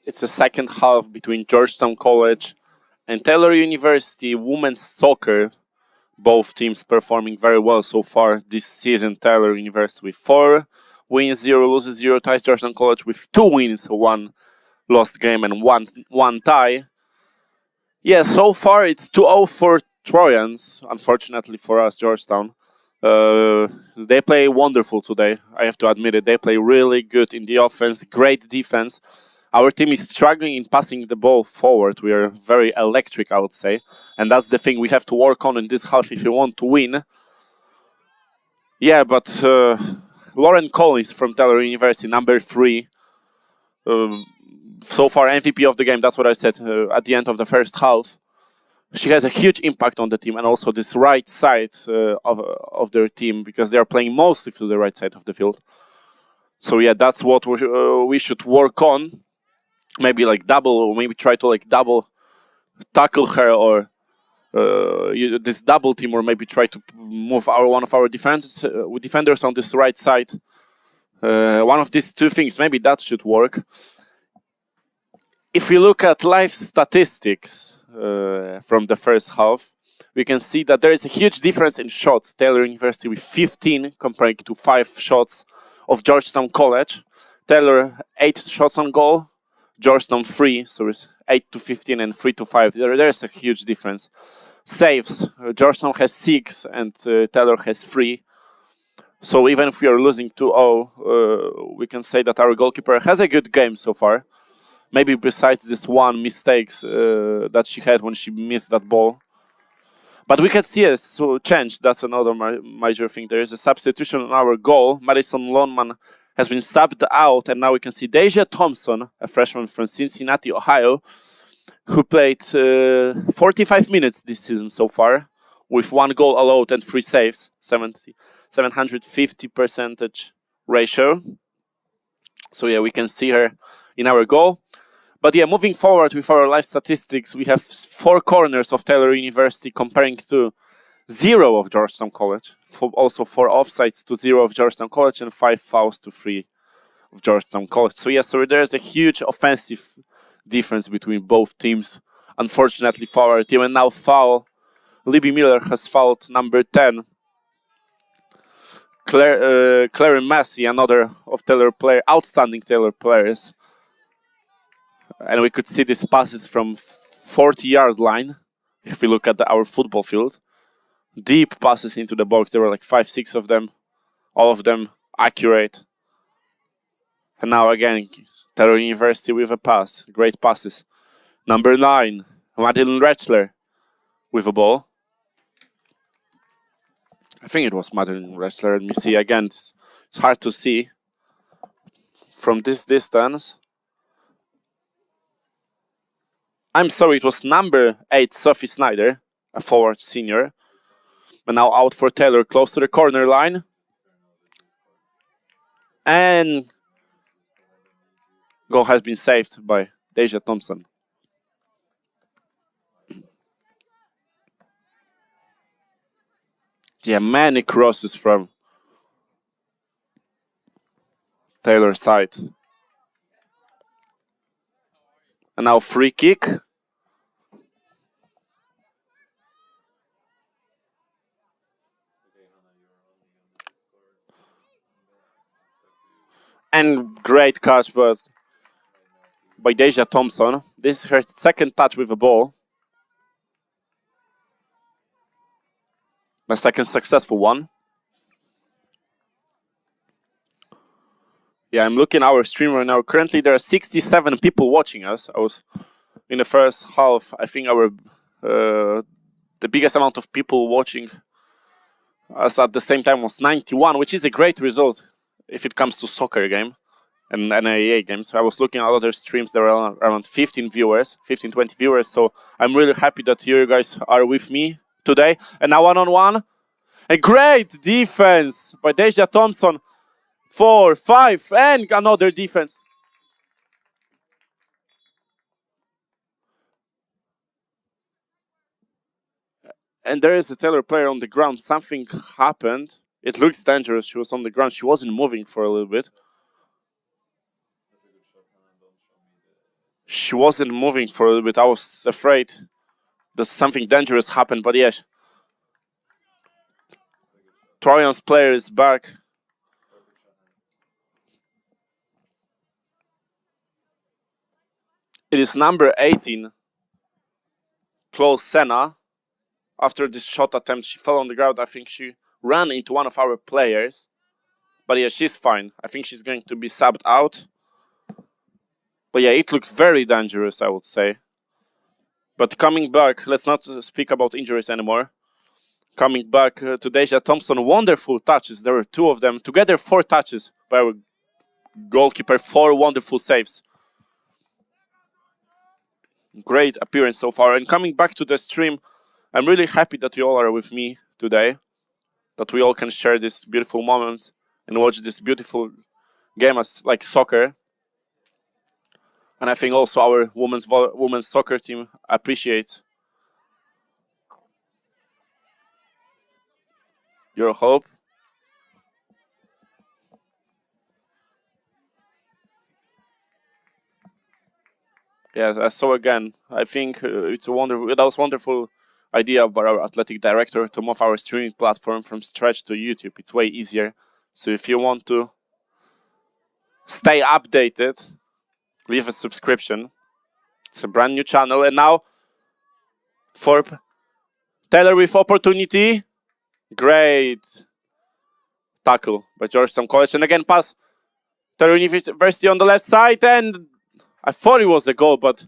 A: It's the second half between Georgetown College and Taylor University women's soccer. Both teams performing very well so far this season. Taylor University with 4 wins, 0 losses, 0 ties. Georgetown College with 2 wins, 1 lost game and one tie. Yeah, so far it's 2-0 for Trojans. Unfortunately for us, Georgetown. They play wonderful today. I have to admit it. They play really good in the offense, great defense. Our team is struggling in passing the ball forward. We are very electric, I would say. And that's the thing we have to work on in this half if we want to win. Yeah, but Lauren Collins from Taylor University, number 3. So far MVP of the game, that's what I said at the end of the first half. She has a huge impact on the team and also this right side of their team because they are playing mostly to the right side of the field. So yeah, that's what we should work on. Maybe like double, or maybe try to like double tackle her, or this double team, or maybe try to move one of our defenders on this right side. One of these two things, maybe that should work. If we look at live statistics from the first half, we can see that there is a huge difference in shots. Taylor University with 15 compared to 5 shots of Georgetown College. Taylor 8 shots on goal, Georgetown 3, so it's 8 to 15 and 3 to 5. There's a huge difference. Saves, Georgetown has 6 and Taylor has 3. So even if we are losing 2-0, we can say that our goalkeeper has a good game so far. Maybe besides this one mistakes that she had when she missed that ball. But we can see a change. That's another major thing. There is a substitution on our goal. Madison Loneman has been subbed out, and now we can see Deja Thompson, a freshman from Cincinnati, Ohio, who played 45 minutes this season so far, with 1 goal allowed and 3 saves, 750% ratio. So yeah, we can see her in our goal. But yeah, moving forward with our live statistics, we have 4 corners of Taylor University comparing to 0 of Georgetown College. Also 4 offsides to 0 of Georgetown College and 5 fouls to 3 of Georgetown College. So yeah, so there's a huge offensive difference between both teams, unfortunately for our team. And now Libby Miller has fouled number 10. Claire Massey, another of Taylor player, outstanding Taylor players. And we could see these passes from 40-yard line, if we look at our football field. Deep passes into the box. There were like 5-6 of them. All of them accurate. And now again, Taylor University with a pass. Great passes. Number 9, Madeline Rechler with a ball. I think it was Madeline Rechler. Let me see again. It's hard to see from this distance. I'm sorry, it was number 8, Sophie Snyder, a forward senior. But now out for Taylor, close to the corner line. And goal has been saved by Deja Thompson. Yeah, many crosses from Taylor's side. And now free kick. And great catch by Deja Thompson. This is her second touch with the ball. The second successful one. Yeah, I'm looking at our stream right now. Currently, there are 67 people watching us. I was in the first half. I think the biggest amount of people watching us at the same time was 91, which is a great result if it comes to soccer game and NAIA games. So I was looking at other streams. There were around 15 viewers, 15-20 viewers. So I'm really happy that you guys are with me today. And now one-on-one. A great defense by Deja Thompson. 4, 5, and another defense. And there is a Taylor player on the ground. Something happened. It looks dangerous. She was on the ground. She wasn't moving for a little bit. she wasn't moving for a little bit. I was afraid that something dangerous happened, but yes. Trojans player is back. It is number 18, Close Senna. After this shot attempt, she fell on the ground. I think she ran into one of our players. But yeah, she's fine. I think she's going to be subbed out. But yeah, it looked very dangerous, I would say. But coming back, let's not speak about injuries anymore. Coming back to Deja Thompson, wonderful touches. There were 2 of them. Together, 4 touches by our goalkeeper, 4 wonderful saves. Great appearance so far. And coming back to the stream, I'm really happy that you all are with me today. That we all can share these beautiful moments and watch this beautiful game as like soccer. And I think also our women's soccer team appreciates your hope. Yeah, so again, I think it's a wonderful idea by our athletic director to move our streaming platform from Stretch to YouTube. It's way easier. So if you want to stay updated, leave a subscription. It's a brand new channel. And now for Taylor with opportunity. Great tackle by Georgetown College. And again, pass Taylor University on the left side. And I thought it was a goal, but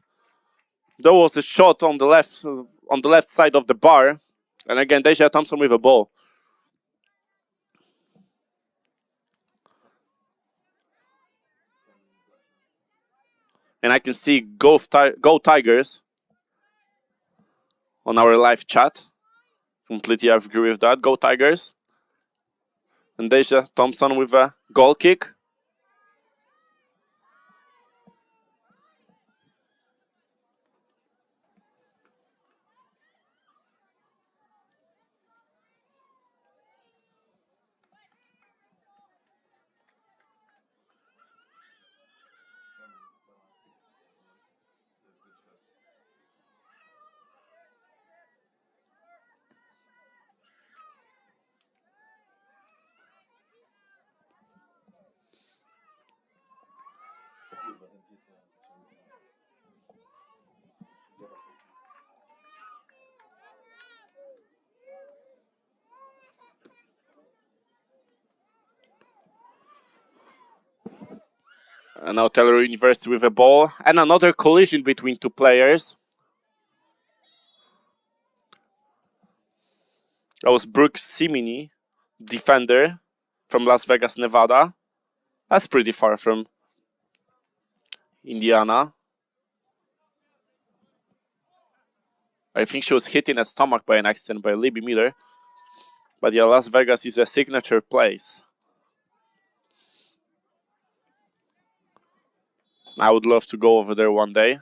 A: there was a shot on the left side of the bar. And again, Deja Thompson with a ball. And I can see Go Tigers on our live chat. Completely agree with that. Go Tigers. And Deja Thompson with a goal kick. And now Taylor University with a ball. And another collision between 2 players. That was Brooke Simini, defender from Las Vegas, Nevada. That's pretty far from Indiana. I think she was hit in the stomach by an accident by Libby Miller. But yeah, Las Vegas is a signature place. I would love to go over there one day.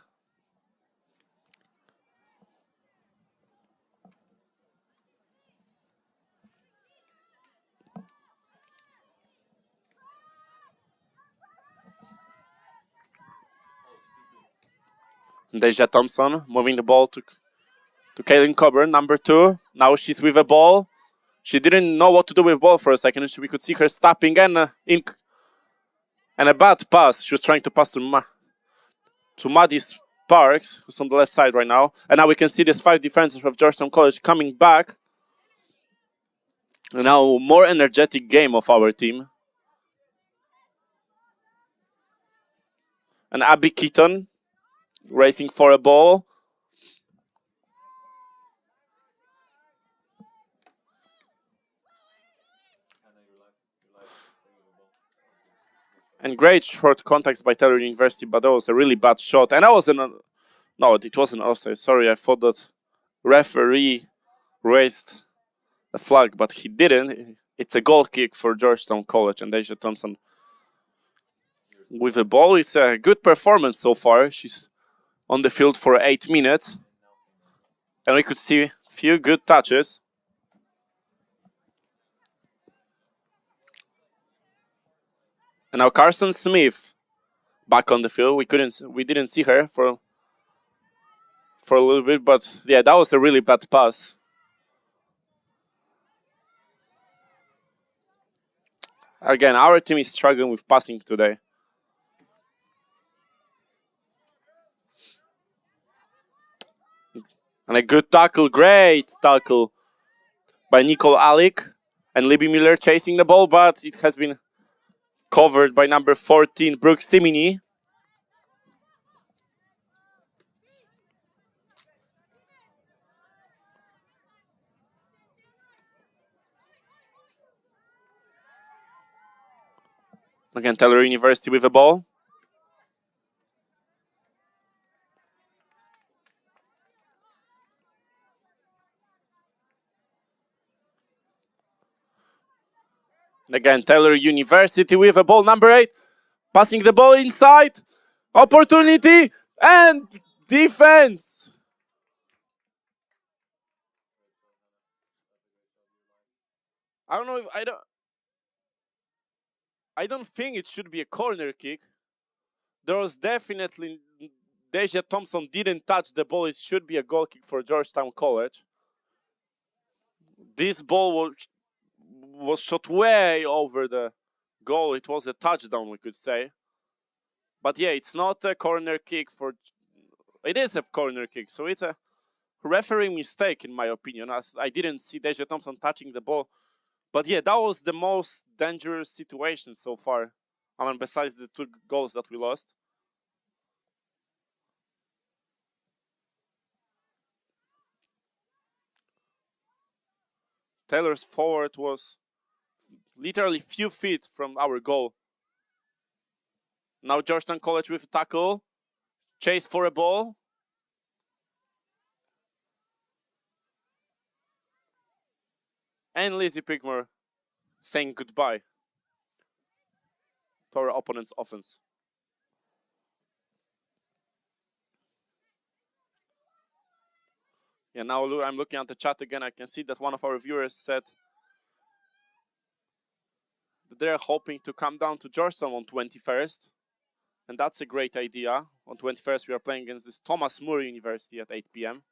A: Deja Thompson moving the ball to Kaylin Coburn, number 2. Now she's with a ball. She didn't know what to do with ball for a second. We could see her stopping and a bad pass. She was trying to pass to Maddie Sparks, who's on the left side right now. And now we can see these 5 defenders of Georgetown College coming back. And now more energetic game of our team. And Abby Keaton racing for a ball. And great short contacts by Taylor University, but that was a really bad shot. And that was no, it wasn't offside. Sorry, I thought that referee raised a flag, but he didn't. It's a goal kick for Georgetown College, and Deja Thompson with the ball. It's a good performance so far. She's on the field for 8 minutes. And we could see a few good touches. And now Carson Smith back on the field. We didn't see her for a little bit, but yeah, that was a really bad pass. Again, our team is struggling with passing today. And a good tackle, great tackle by Nicole Alec. And Libby Miller chasing the ball, but it has been covered by number 14, Brooke Simini. Again, Taylor University with the ball. And again, Taylor University with the ball, number 8. Passing the ball inside. Opportunity and defense. I don't know if I don't think it should be a corner kick. There was definitely Deja Thompson didn't touch the ball. It should be a goal kick for Georgetown College. This ball was shot way over the goal. It was a touchdown, we could say. But yeah, it's not a corner kick for. It is a corner kick, so it's a referee mistake in my opinion. As I didn't see Deja Thompson touching the ball. But yeah, that was the most dangerous situation so far. I mean, besides the 2 goals that we lost. Taylor's forward was literally few feet from our goal. Now Georgetown College with a tackle. Chase for a ball. And Lizzie Pigmore saying goodbye to our opponent's offense. Yeah, now I'm looking at the chat again. I can see that one of our viewers said that they're hoping to come down to Georgetown on 21st. And that's a great idea. On 21st, we are playing against this Thomas More University at 8 p.m.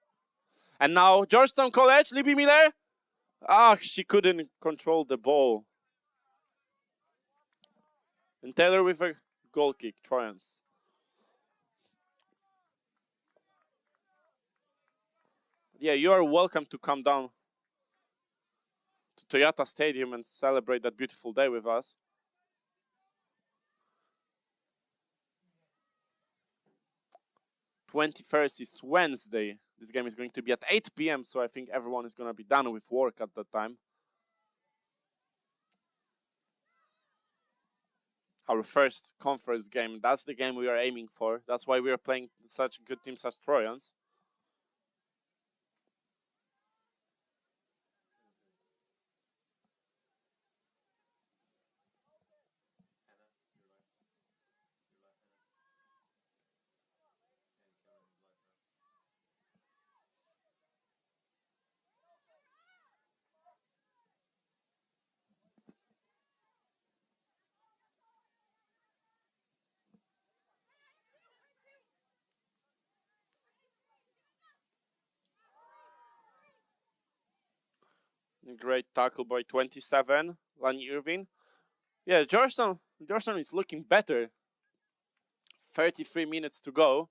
A: And now Georgetown College, Libby Miller. She couldn't control the ball. And Taylor with a goal kick, Trojans. Yeah, you are welcome to come down to Toyota Stadium and celebrate that beautiful day with us. 21st is Wednesday. This game is going to be at 8 p.m., so I think everyone is going to be done with work at that time. Our first conference game, that's the game we are aiming for. That's why we are playing such good teams as Trojans. Great tackle by 27, Lani Irving. Yeah, Georgetown is looking better. 33 minutes to go.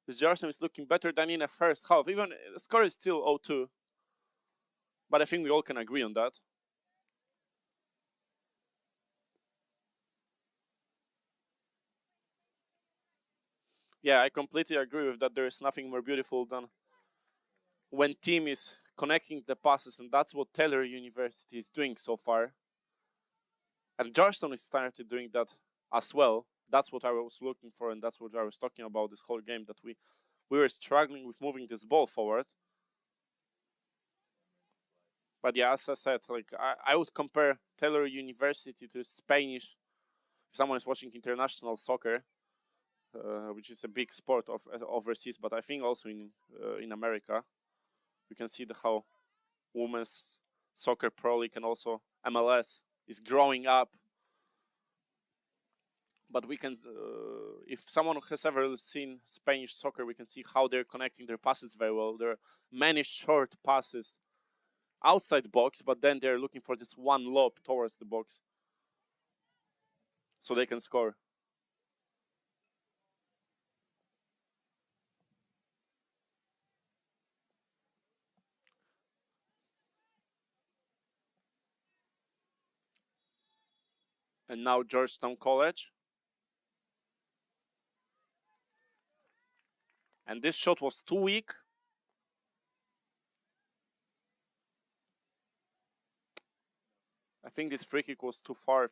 A: The Georgetown is looking better than in the first half. Even the score is still 0-2. But I think we all can agree on that. Yeah, I completely agree with that. There is nothing more beautiful than when team is connecting the passes, and that's what Taylor University is doing so far. And Georgetown is started doing that as well. That's what I was looking for, and that's what I was talking about this whole game, that we were struggling with moving this ball forward. But yeah, as I said, like I would compare Taylor University to Spanish. If someone is watching international soccer, which is a big sport of overseas, but I think also in America, we can see how women's soccer pro league and also MLS is growing up But we can, if someone has ever seen Spanish soccer, we can see how they're connecting their passes very well. There are many short passes outside the box, but then they're looking for this one lob towards the box so they can score. And now Georgetown College. And this shot was too weak. I think this free kick was too far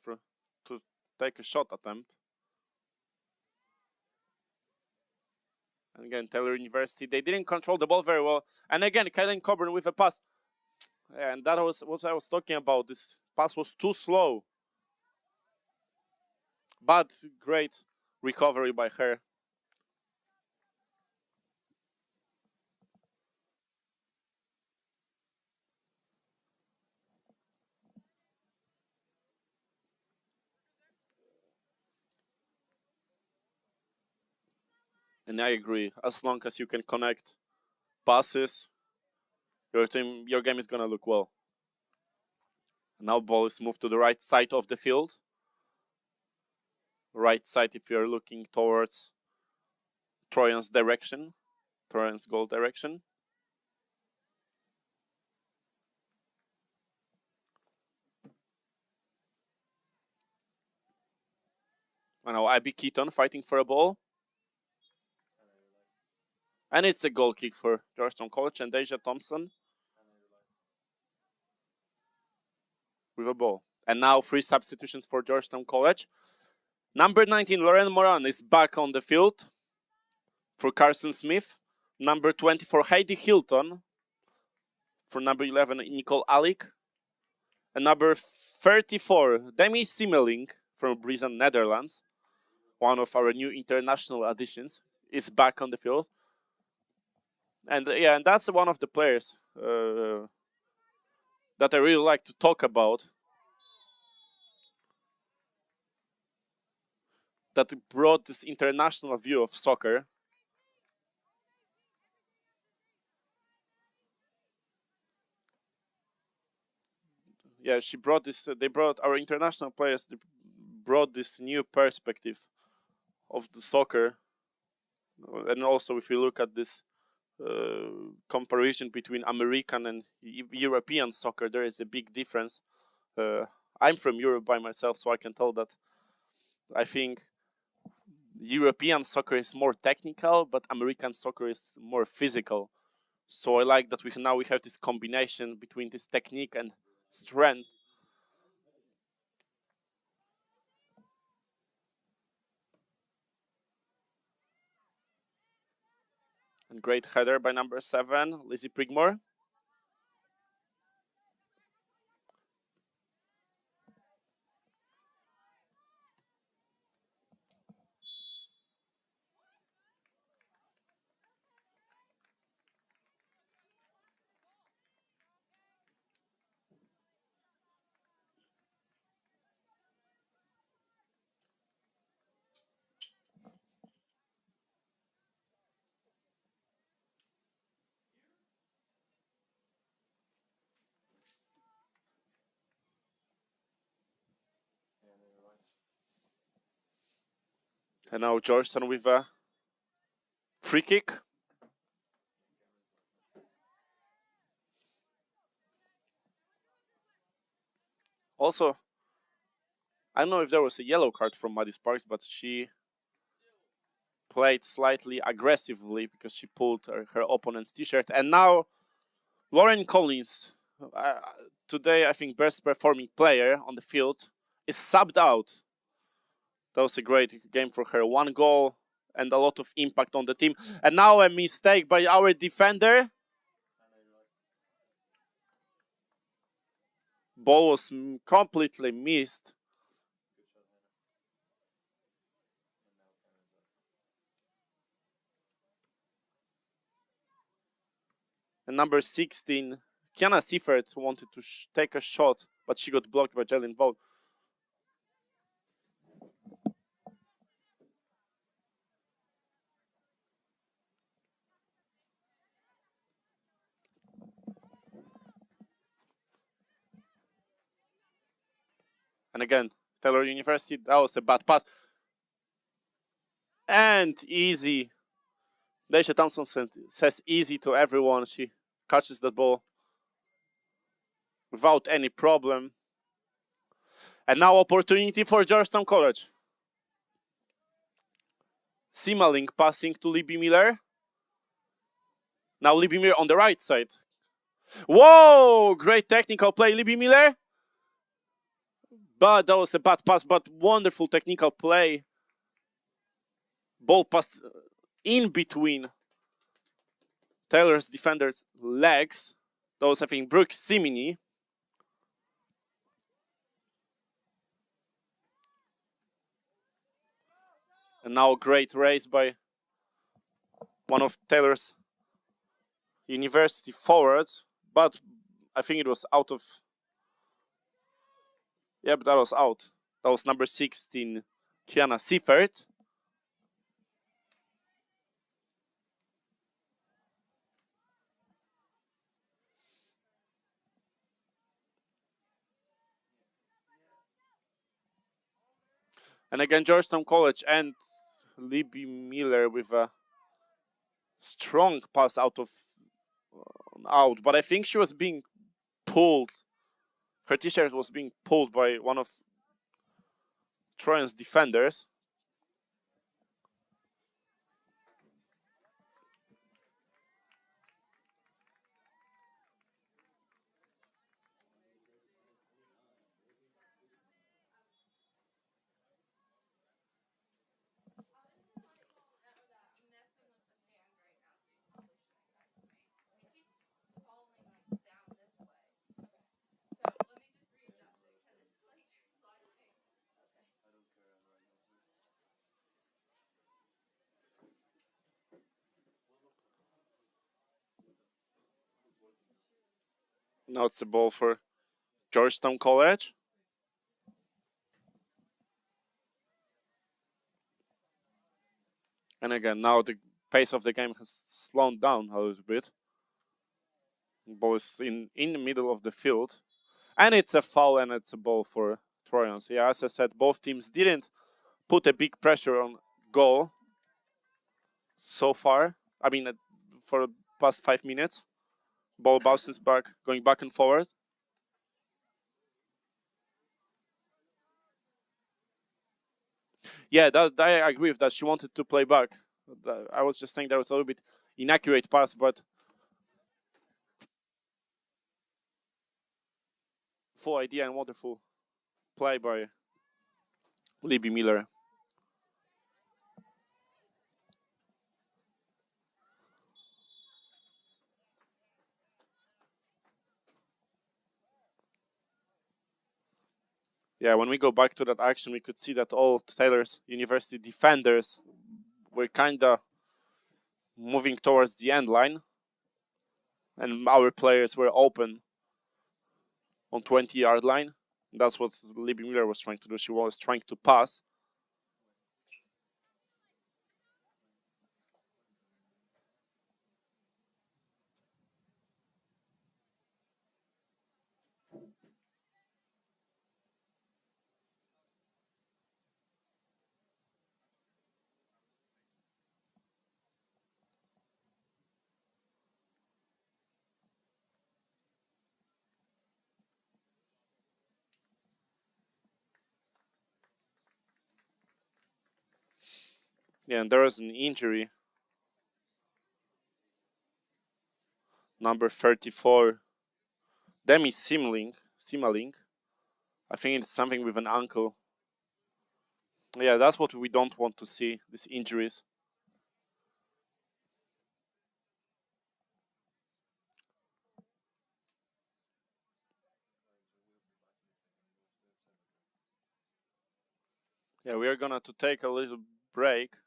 A: to take a shot attempt. And again, Taylor University, they didn't control the ball very well. And again, Kylan Coburn with a pass. And that was what I was talking about. This pass was too slow. But great recovery by her. And I agree. As long as you can connect passes, your game is gonna look well. Now ball is moved to the right side of the field. Right side if you're looking towards Trojans direction, Trojans goal direction. And now Abby Keaton fighting for a ball. And it's a goal kick for Georgetown College and Deja Thompson with a ball. And now 3 substitutions for Georgetown College. Number 19, Lauren Moran is back on the field for Carson Smith. Number 24, Heidi Hilton. For number 11, Nicole Alick. And number 34, Demi Simmeling from Brisen, Netherlands. One of our new international additions is back on the field. And yeah, and that's one of the players that I really like to talk about. That brought this international view of soccer. Yeah, she brought this. They brought our international players. They brought this new perspective of the soccer, and also if you look at this comparison between American and European soccer, there is a big difference. I'm from Europe by myself, so I can tell that I think European soccer is more technical, but American soccer is more physical. So I like that we have this combination between this technique and strength. And great header by number 7, Lizzie Prigmore. And now Georgetown with a free kick. Also, I don't know if there was a yellow card from Maddie Sparks, but she played slightly aggressively because she pulled her opponent's t-shirt. And now Lauren Collins, today I think best performing player on the field, is subbed out. That was a great game for her. 1 goal and a lot of impact on the team. And now a mistake by our defender. Ball was completely missed. And number 16, Kiana Seifert wanted to take a shot, but she got blocked by Jalen Vaughn. And again, Taylor University, that was a bad pass. And easy. Daisha Thompson says easy to everyone. She catches that ball without any problem. And now opportunity for Georgetown College. Simalink passing to Libby Miller. Now Libby Miller on the right side. Whoa! Great technical play, Libby Miller. But that was a bad pass, but wonderful technical play. Ball pass in between Taylor's defender's legs. That was, I think, Brooke Simini. And now a great race by one of Taylor's University forwards. But I think it was out of... Yeah, but that was out. That was number 16, Kiana Seifert. And again, Georgetown College and Libby Miller with a strong pass out. But I think she was being pulled. Her t-shirt was being pulled by one of Trojan's defenders. Now it's the ball for Georgetown College. And again, now the pace of the game has slowed down a little bit. The ball is in the middle of the field. And it's a foul and it's a ball for Trojans. Yeah, as I said, both teams didn't put a big pressure on goal so far. I mean, for the past 5 minutes. Ball bounces back, going back and forward. Yeah, I agree with that. She wanted to play back. I was just saying that was a little bit inaccurate pass, but full idea and wonderful play by Libby Miller. Yeah, when we go back to that action, we could see that all Taylor's University defenders were kind of moving towards the end line, and our players were open on 20-yard line. That's what Libby Miller was trying to do. She was trying to pass. Yeah, and there was an injury. Number 34, Demi Simaling. I think it's something with an ankle. Yeah, that's what we don't want to see, these injuries. Yeah, we are gonna to take a little break.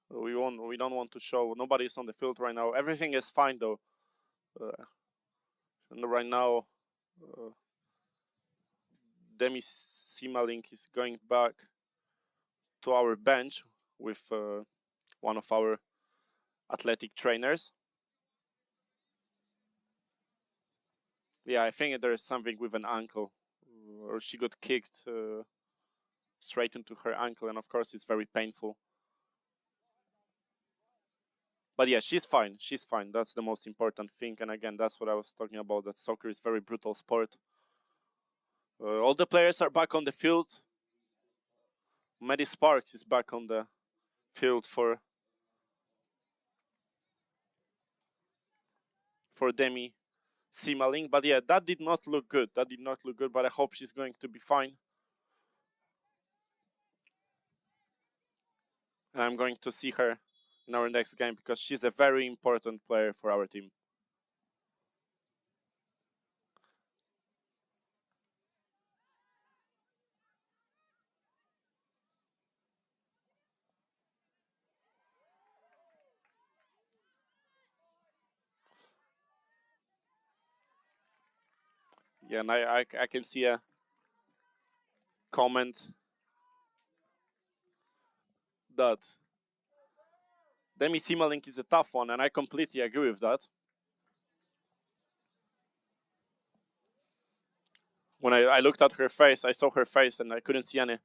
A: We don't want to show. Nobody's on the field right now. Everything is fine though. And right now, Demi Simalink is going back to our bench with one of our athletic trainers. Yeah, I think there is something with an ankle, or she got kicked straight into her ankle, and of course it's very painful. But yeah, she's fine. She's fine. That's the most important thing. And again, that's what I was talking about, that soccer is a very brutal sport. All the players are back on the field. Maddie Sparks is back on the field for Demi Simaling. But yeah, that did not look good. That did not look good, but I hope she's going to be fine. And I'm going to see her in our next game because she's a very important player for our team. Yeah, and I can see a comment that Demi Simalink is a tough one, and I completely agree with that. When I looked at her face, I saw her face, and I couldn't see any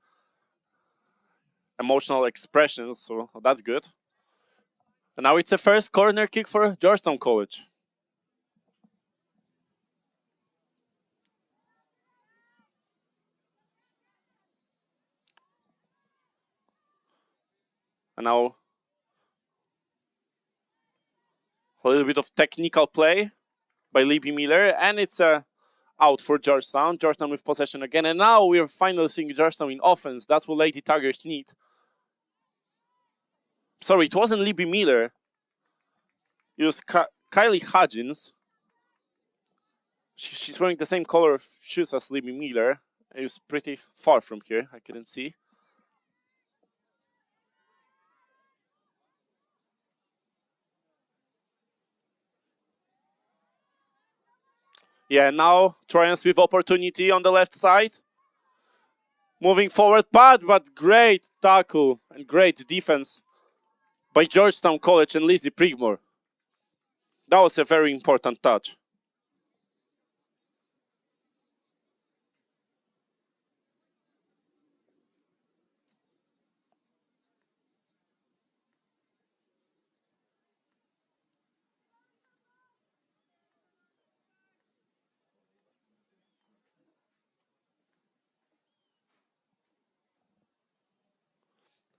A: emotional expressions, so that's good. And now it's a first corner kick for Georgetown College. And now a little bit of technical play by Libby Miller, and it's out for Georgetown. Georgetown with possession again, and now we're finally seeing Georgetown in offense. That's what Lady Tigers need. Sorry, it wasn't Libby Miller. It was Kylie Hudgens. She's wearing the same color of shoes as Libby Miller. It was pretty far from here. I couldn't see. Yeah, now Trojans with opportunity on the left side. Moving forward, but great tackle and great defense by Georgetown College and Lizzie Prigmore. That was a very important touch.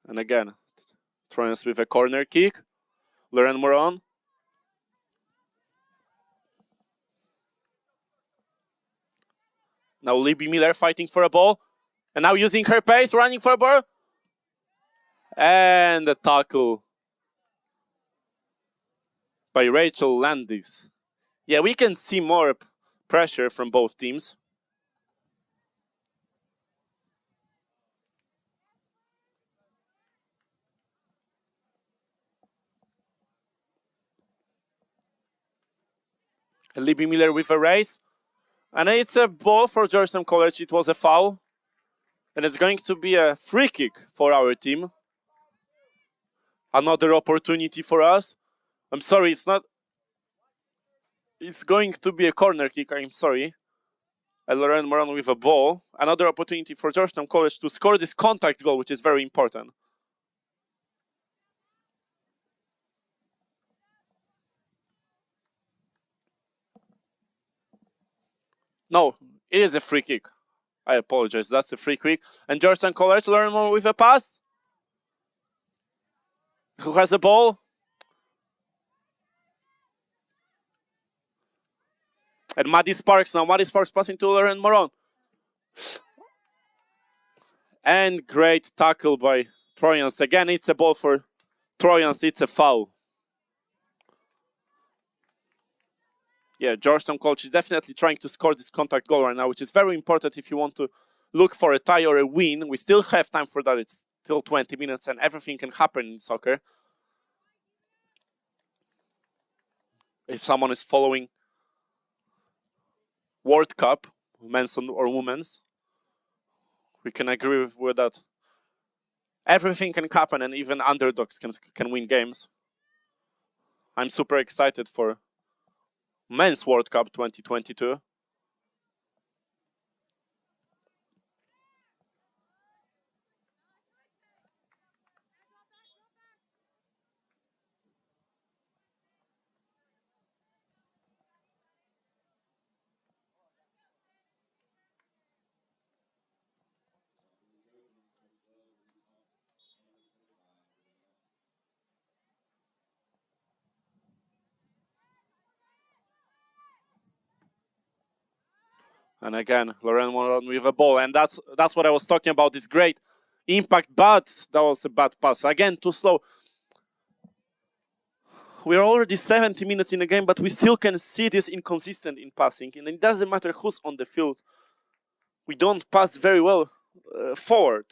A: And again, Trojans with a corner kick. Lauren Moron. Now Libby Miller fighting for a ball. And now using her pace, running for a ball. And the tackle by Rachel Landis. Yeah, we can see more pressure from both teams. Libby Miller with a race. And it's a ball for Georgetown College. It was a foul. And it's going to be a free kick for our team. Another opportunity for us. I'm sorry, it's not. It's going to be a corner kick, I'm sorry. And Lauren Moran with a ball. Another opportunity for Georgetown College to score this contact goal, which is very important. No, it is a free kick. I apologize, that's a free kick. And Georgetown College, Lauren Moran with a pass. Who has the ball? And Maddie Sparks now. Maddie Sparks passing to Lauren Moran. And great tackle by Trojans. Again, it's a ball for Trojans. It's a foul. Yeah, Georgetown College is definitely trying to score this contact goal right now, which is very important if you want to look for a tie or a win. We still have time for that. It's still 20 minutes and everything can happen in soccer. If someone is following World Cup, men's or women's, we can agree with that. Everything can happen and even underdogs can win games. I'm super excited for Men's World Cup 2022. And again, Lauren Moron with a ball. And that's what I was talking about, this great impact, but that was a bad pass. Again, too slow. We're already 70 minutes in the game, but we still can see this inconsistent in passing. And it doesn't matter who's on the field. We don't pass very well forward.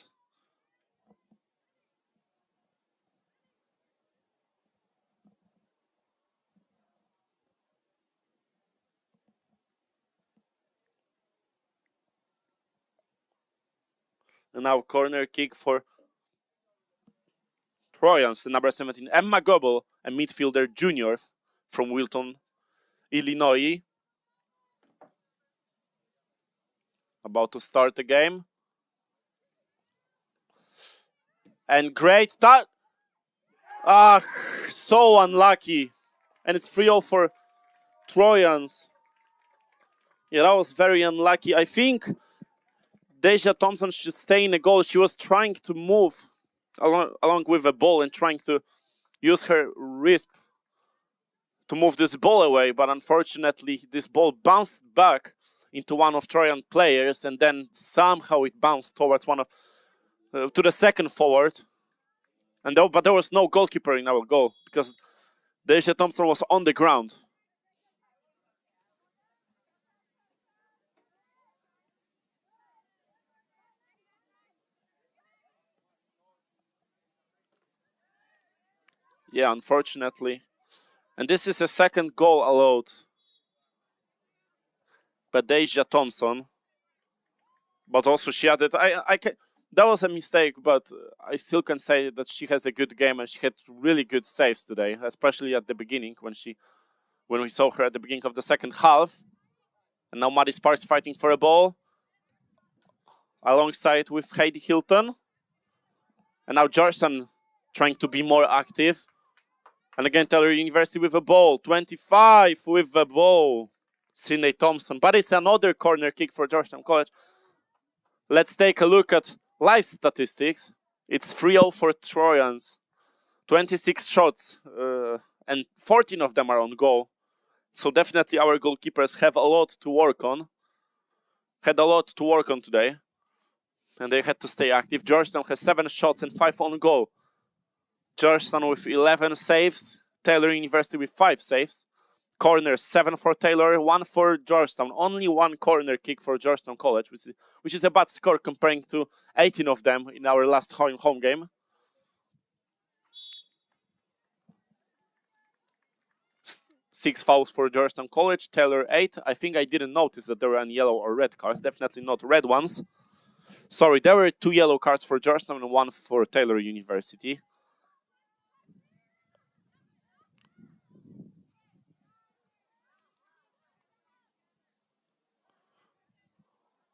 A: And now corner kick for Trojans, the number 17. Emma Goebel, a midfielder junior from Wilton, Illinois. About to start the game. And great start. So unlucky. And it's 3-0 for Trojans. Yeah, that was very unlucky. I think Deja Thompson should stay in the goal. She was trying to move along with the ball and trying to use her wrist to move this ball away. But unfortunately, this ball bounced back into one of Trojan players, and then somehow it bounced towards one of to the second forward. But there was no goalkeeper in our goal because Deja Thompson was on the ground. Yeah, unfortunately. And this is a second goal allowed by Deja Thompson. But also she added, that was a mistake, but I still can say that she has a good game and she had really good saves today, especially at the beginning when we saw her at the beginning of the second half. And now Maddie Sparks fighting for a ball alongside with Heidi Hilton. And now Georgetown trying to be more active. And again, Taylor University with a ball. 25 with the ball. Sydney Thompson. But it's another corner kick for Georgetown College. Let's take a look at live statistics. It's 3-0 for Trojans. 26 shots and 14 of them are on goal. So definitely our goalkeepers have a lot to work on. Had a lot to work on today. And they had to stay active. Georgetown has 7 shots and 5 on goal. Georgetown with 11 saves. Taylor University with 5 saves. Corners, 7 for Taylor, 1 for Georgetown. Only 1 corner kick for Georgetown College, which is a bad score comparing to 18 of them in our last home game. Six fouls for Georgetown College, Taylor 8. I think I didn't notice that there were any yellow or red cards. Definitely not red ones. Sorry, there were 2 yellow cards for Georgetown and 1 for Taylor University.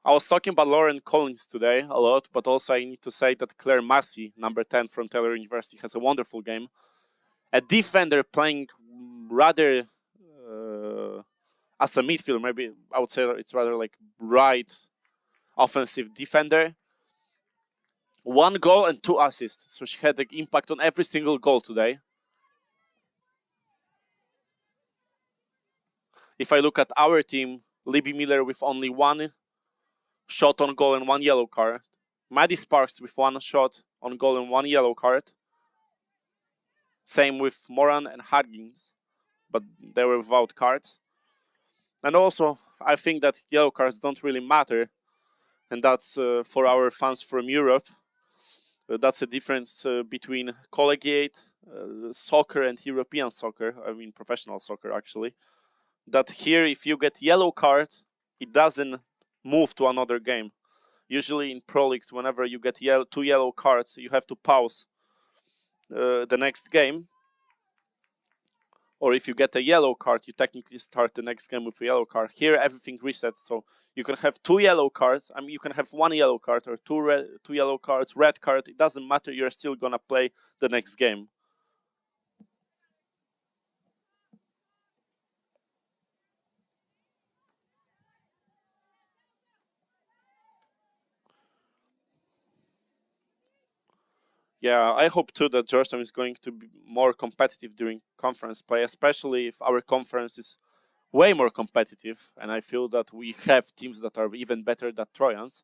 A: I was talking about Lauren Collins today a lot, but also I need to say that Claire Massey, number 10 from Taylor University, has a wonderful game. A defender playing rather as a midfielder, maybe I would say it's rather like right offensive defender. 1 goal and 2 assists, so she had an impact on every single goal today. If I look at our team, Libby Miller with only 1 shot on goal and 1 yellow card. Maddie Sparks with 1 shot on goal and 1 yellow card. Same with Moran and Huggins, but they were without cards. And also, I think that yellow cards don't really matter, and that's for our fans from Europe. That's a difference between collegiate soccer and European soccer, I mean professional soccer actually. That here, if you get yellow card, it doesn't move to another game. Usually in Pro Leagues, whenever you get 2 yellow cards, you have to pause the next game. Or if you get a yellow card, you technically start the next game with a yellow card. Here, everything resets, so you can have 2 yellow cards. I mean, you can have 1 yellow card or 2 yellow cards, red card. It doesn't matter. You're still gonna play the next game. Yeah, I hope too that Georgetown is going to be more competitive during conference play, especially if our conference is way more competitive, and I feel that we have teams that are even better than Trojans,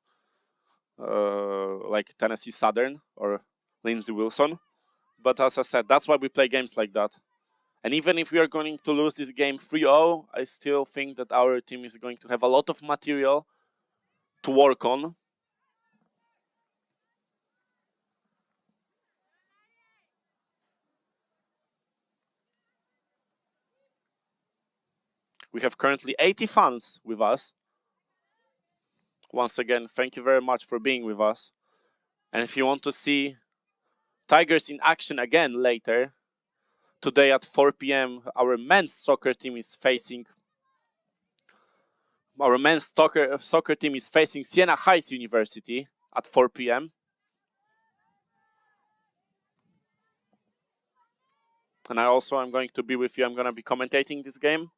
A: like Tennessee Southern or Lindsey Wilson. But as I said, that's why we play games like that. And even if we are going to lose this game 3-0, I still think that our team is going to have a lot of material to work on. We have currently 80 fans with us. Once again, thank you very much for being with us. And if you want to see Tigers in action again later, today at 4 p.m. our men's soccer team is facing Siena Heights University at 4 p.m. And I also am going to be with you. I'm going to be commentating this game.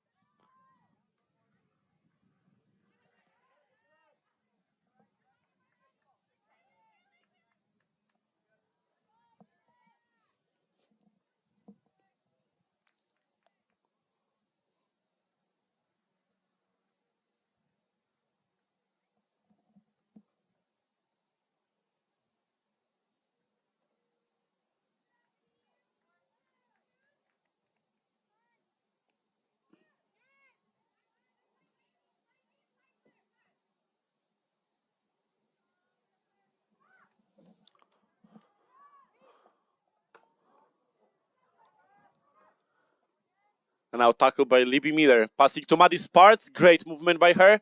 A: And now tackled by Libby Miller. Passing to Maddie Sparks. Great movement by her.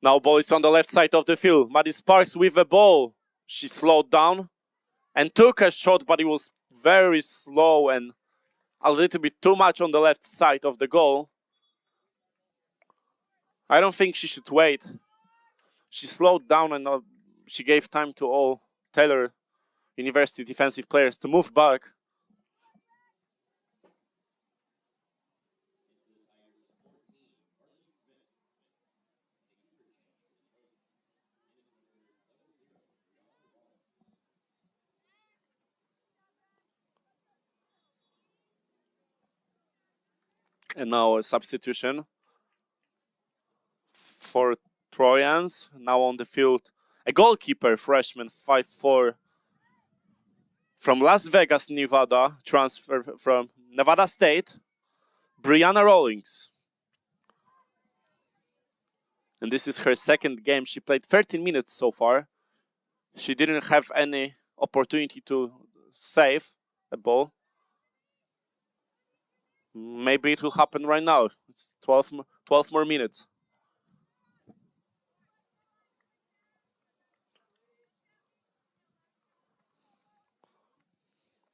A: Now ball is on the left side of the field. Maddie Sparks with the ball. She slowed down and took a shot, but it was very slow and a little bit too much on the left side of the goal. I don't think she should wait. She slowed down and she gave time to all Taylor University defensive players to move back. And now a substitution for Trojans. Now on the field, a goalkeeper, freshman, 5'4", from Las Vegas, Nevada, transfer from Nevada State, Brianna Rawlings. And this is her second game. She played 13 minutes so far. She didn't have any opportunity to save a ball. Maybe it will happen right now. It's 12 more minutes.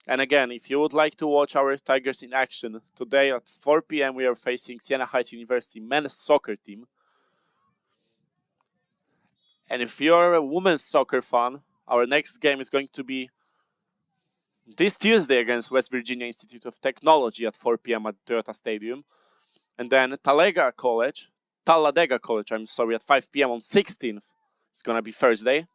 A: And again, if you would like to watch our Tigers in action, today at 4 p.m. we are facing Siena Heights University men's soccer team. And if you're a women's soccer fan, our next game is going to be this Tuesday against West Virginia Institute of Technology at 4 p.m. at Toyota Stadium. And then Talladega College, at 5 p.m. on 16th. It's going to be Thursday.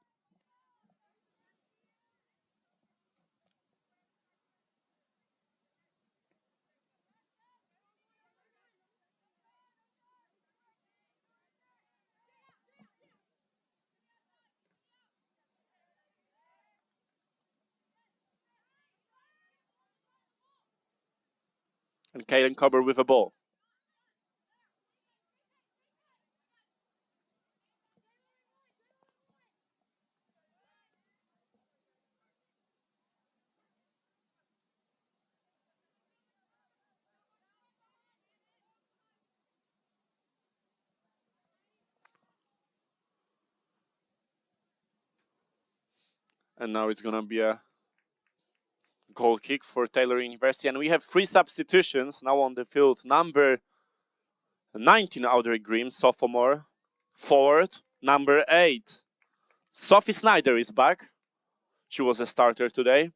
A: And Kaden Cover with a ball. And now it's going to be a goal kick for Taylor University. And we have 3 substitutions now on the field. Number 19, Audrey Grimm, sophomore, forward. Number 8, Sophie Snyder is back. She was a starter today.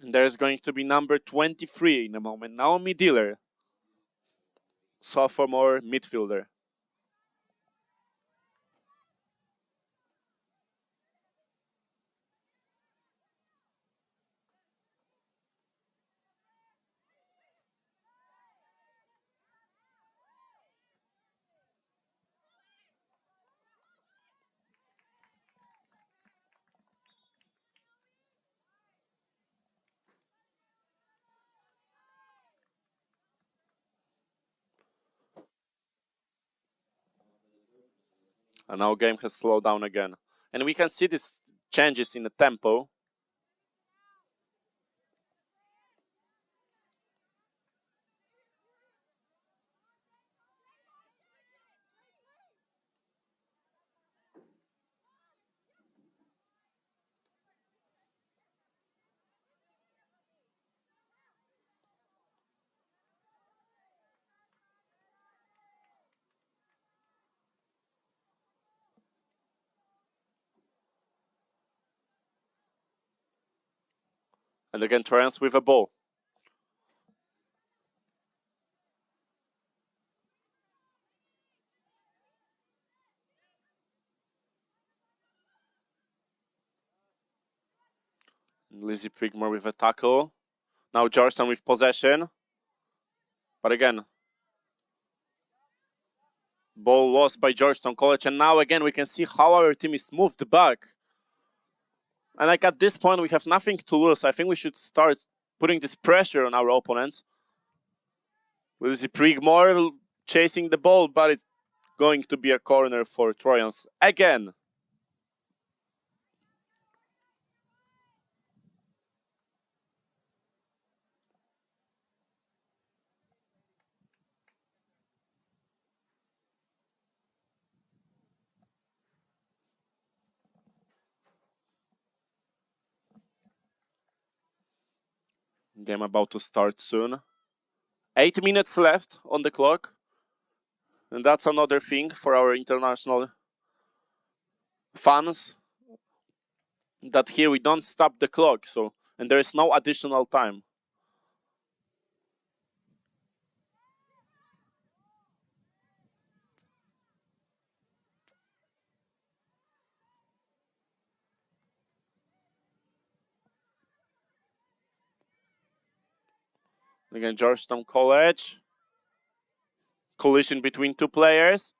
A: And there's going to be number 23 in a moment, Naomi Diller, sophomore midfielder. And now game has slowed down again. And we can see these changes in the tempo. And again, Trojans with a ball. Lizzie Prigmore with a tackle. Now Georgetown with possession. But again, ball lost by Georgetown College. And now again, we can see how our team is moved back. And like at this point, we have nothing to lose. I think we should start putting this pressure on our opponents. Lizzie Prigmore chasing the ball, but it's going to be a corner for Trojans again. Game about to start soon. 8 minutes left on the clock. And that's another thing for our international fans, that here we don't stop the clock, and there is no additional time. Again, Georgetown College. Collision between two players.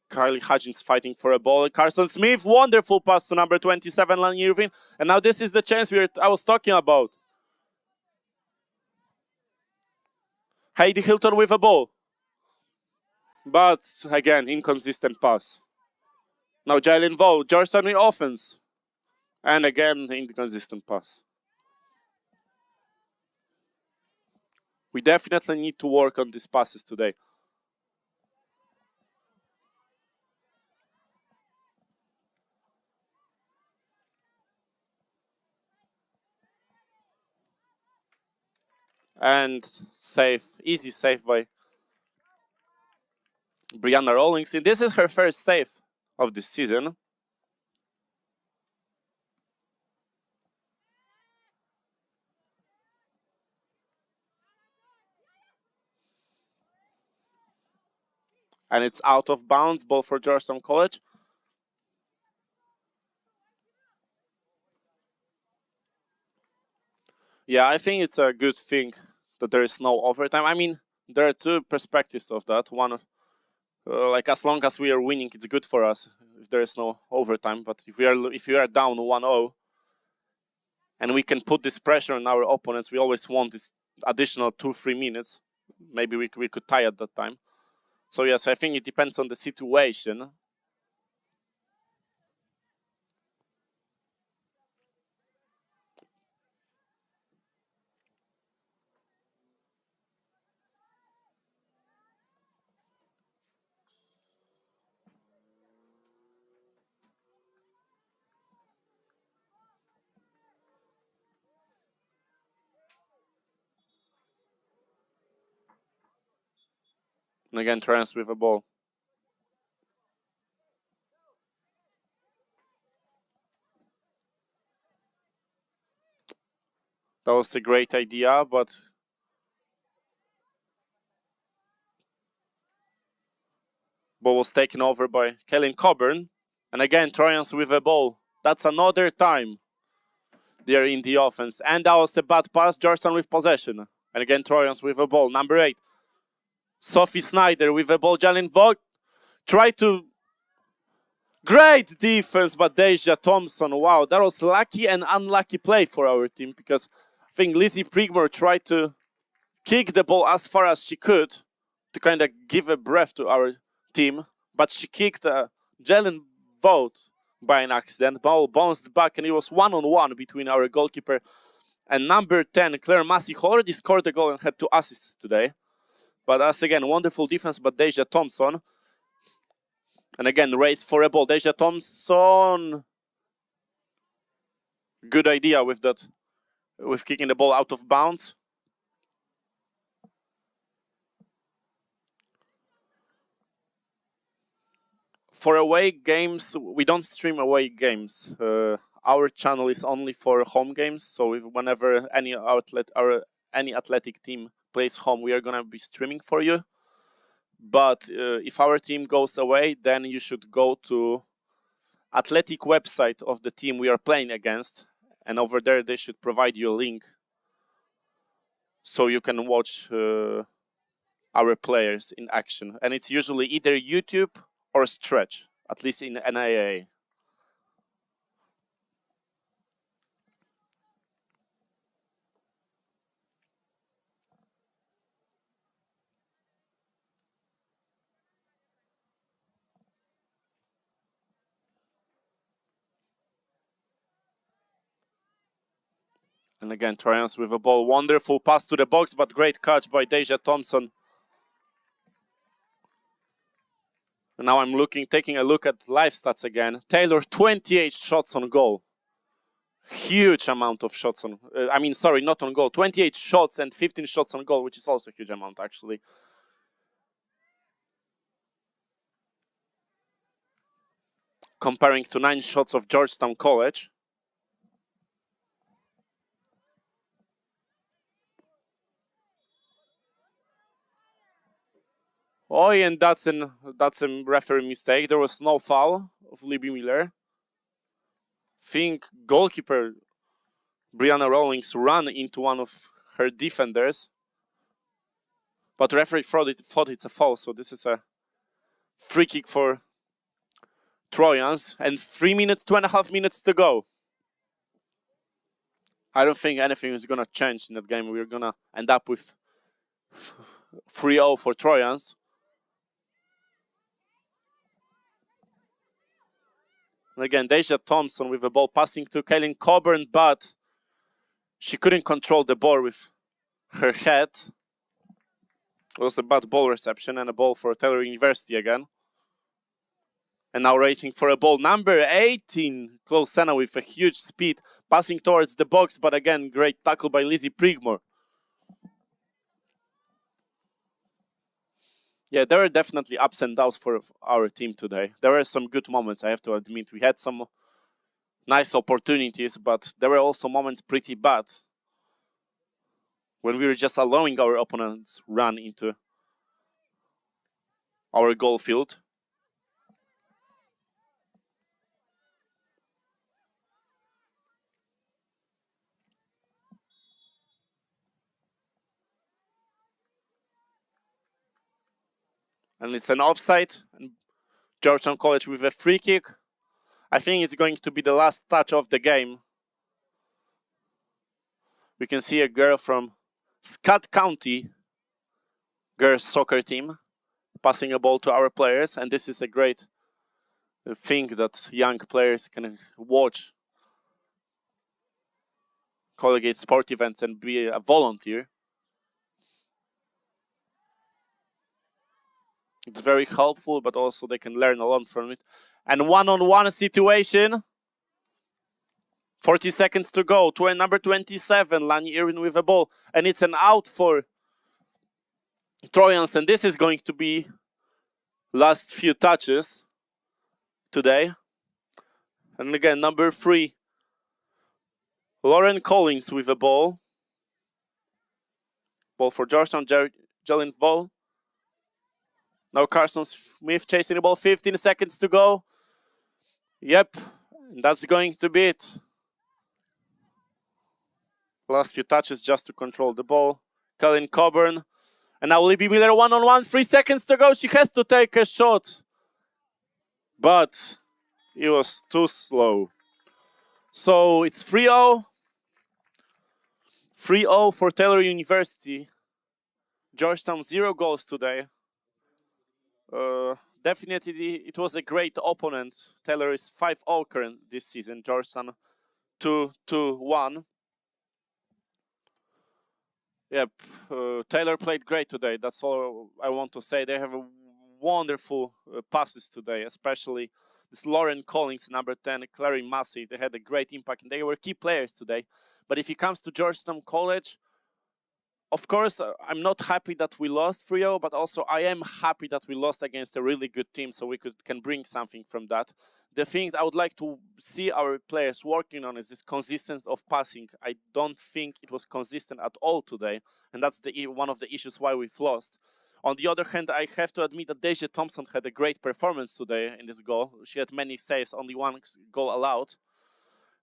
A: Carly Hudgens fighting for a ball. Carson Smith, wonderful pass to number 27, Lan Irvin. And now this is the chance I was talking about. Heidi Hilton with a ball. But again, inconsistent pass. Now Jalen Vaux, Georgetown in offense. And again, inconsistent pass. We definitely need to work on these passes today. And save, easy save by Brianna Rawlings. This is her first save of this season. And it's out of bounds, ball for Georgetown College. Yeah, I think it's a good thing that there is no overtime. I mean, there are two perspectives of that. One, like as long as we are winning, it's good for us if there is no overtime. But if we are down 1-0, and we can put this pressure on our opponents, we always want this additional 2-3 minutes. Maybe we could tie at that time. So yes, I think it depends on the situation. And again, Trojans with a ball. That was a great idea, but ball was taken over by Kellen Coburn. And again, Trojans with a ball. That's another time they're in the offense. And that was a bad pass. Georgetown with possession. And again, Trojans with a ball. Number 8. Sophie Snyder with a ball. Jalen Vaught tried to... Great defense, but Deja Thompson. Wow, that was lucky and unlucky play for our team, because I think Lizzie Prigmore tried to kick the ball as far as she could to kind of give a breath to our team, but she kicked a Jalen vote by an accident. Ball bounced back, and it was 1-on-1 between our goalkeeper and number 10, Claire Massey, who already scored a goal and had 2 assists today. But as again, wonderful defense by Deja Thompson. And again, race for a ball. Deja Thompson. Good idea with that, with kicking the ball out of bounds. For away games, we don't stream away games. Our channel is only for home games. So whenever any athletic team plays home, we are gonna be streaming for you. But if our team goes away, then you should go to athletic website of the team we are playing against, and over there they should provide you a link so you can watch our players in action. And it's usually either YouTube or Stretch, at least in NAA. And again, Trojans with a ball. Wonderful pass to the box, but great catch by Deja Thompson. And now I'm taking a look at live stats again. Taylor, 28 shots on goal. Huge amount of shots on... not on goal. 28 shots and 15 shots on goal, which is also a huge amount, actually. Comparing to 9 shots of Georgetown College. Oh, and that's a referee mistake. There was no foul of Libby Miller. Think goalkeeper Brianna Rawlings ran into one of her defenders, but the referee thought it's a foul. So this is a free kick for Trojans, and 2.5 minutes to go. I don't think anything is gonna change in that game. We're gonna end up with 3-0 for Trojans. And again, Deja Thompson with the ball passing to Kaylin Coburn, but she couldn't control the ball with her head. It was a bad ball reception and a ball for Taylor University again. And now racing for a ball. Number 18, Klosena with a huge speed, passing towards the box, but again, great tackle by Lizzie Prigmore. Yeah, there were definitely ups and downs for our team today. There were some good moments, I have to admit. We had some nice opportunities, but there were also moments pretty bad when we were just allowing our opponents run into our goal field. And it's an offside. And Georgetown College with a free kick. I think it's going to be the last touch of the game. We can see a girl from Scott County girls soccer team passing a ball to our players. And this is a great thing that young players can watch Collegiate sport events and be a volunteer. It's very helpful, but also they can learn a lot from it. And one-on-one situation. 40 seconds to go. Number 27, Lani Irwin with a ball. And it's an out for Trojans. And this is going to be last few touches today. And again, number 3, Lauren Collins with a ball. Ball for Georgetown, Jalen Ball. Now Carson Smith chasing the ball, 15 seconds to go. Yep, that's going to be it. Last few touches just to control the ball. Colin Coburn. And now Libby Miller one-on-one, 3 seconds to go. She has to take a shot. But it was too slow. So it's 3-0. 3-0 for Taylor University. Georgetown 0 goals today. Definitely, it was a great opponent. Taylor is 5-0 current this season. Georgetown 2-1. Yep, Taylor played great today. That's all I want to say. They have a wonderful passes today, especially this Lauren Collins, number 10, Clary Massey. They had a great impact, and they were key players today. But if it comes to Georgetown College, of course, I'm not happy that we lost 3-0, but also I am happy that we lost against a really good team, so we can bring something from that. The thing I would like to see our players working on is this consistency of passing. I don't think it was consistent at all today, and that's one of the issues why we've lost. On the other hand, I have to admit that Deja Thompson had a great performance today in this goal. She had many saves, only one goal allowed.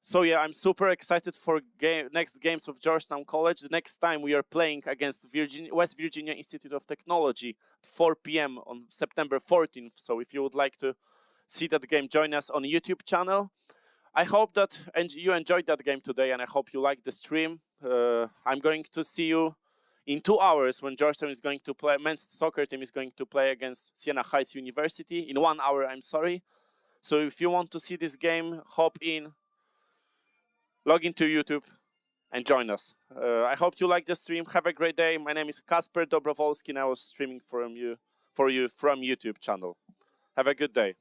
A: So yeah, I'm super excited for next games of Georgetown College. The next time we are playing against West Virginia Institute of Technology at 4 p.m. on September 14th. So if you would like to see that game, join us on YouTube channel. I hope that you enjoyed that game today, and I hope you liked the stream. I'm going to see you in 2 hours when Georgetown is going to play. Men's soccer team is going to play against Siena Heights University. In 1 hour, I'm sorry. So if you want to see this game, hop in. Log into YouTube and join us. I hope you like the stream. Have a great day. My name is Kasper Dobrowolski, and I was streaming for you from YouTube channel. Have a good day.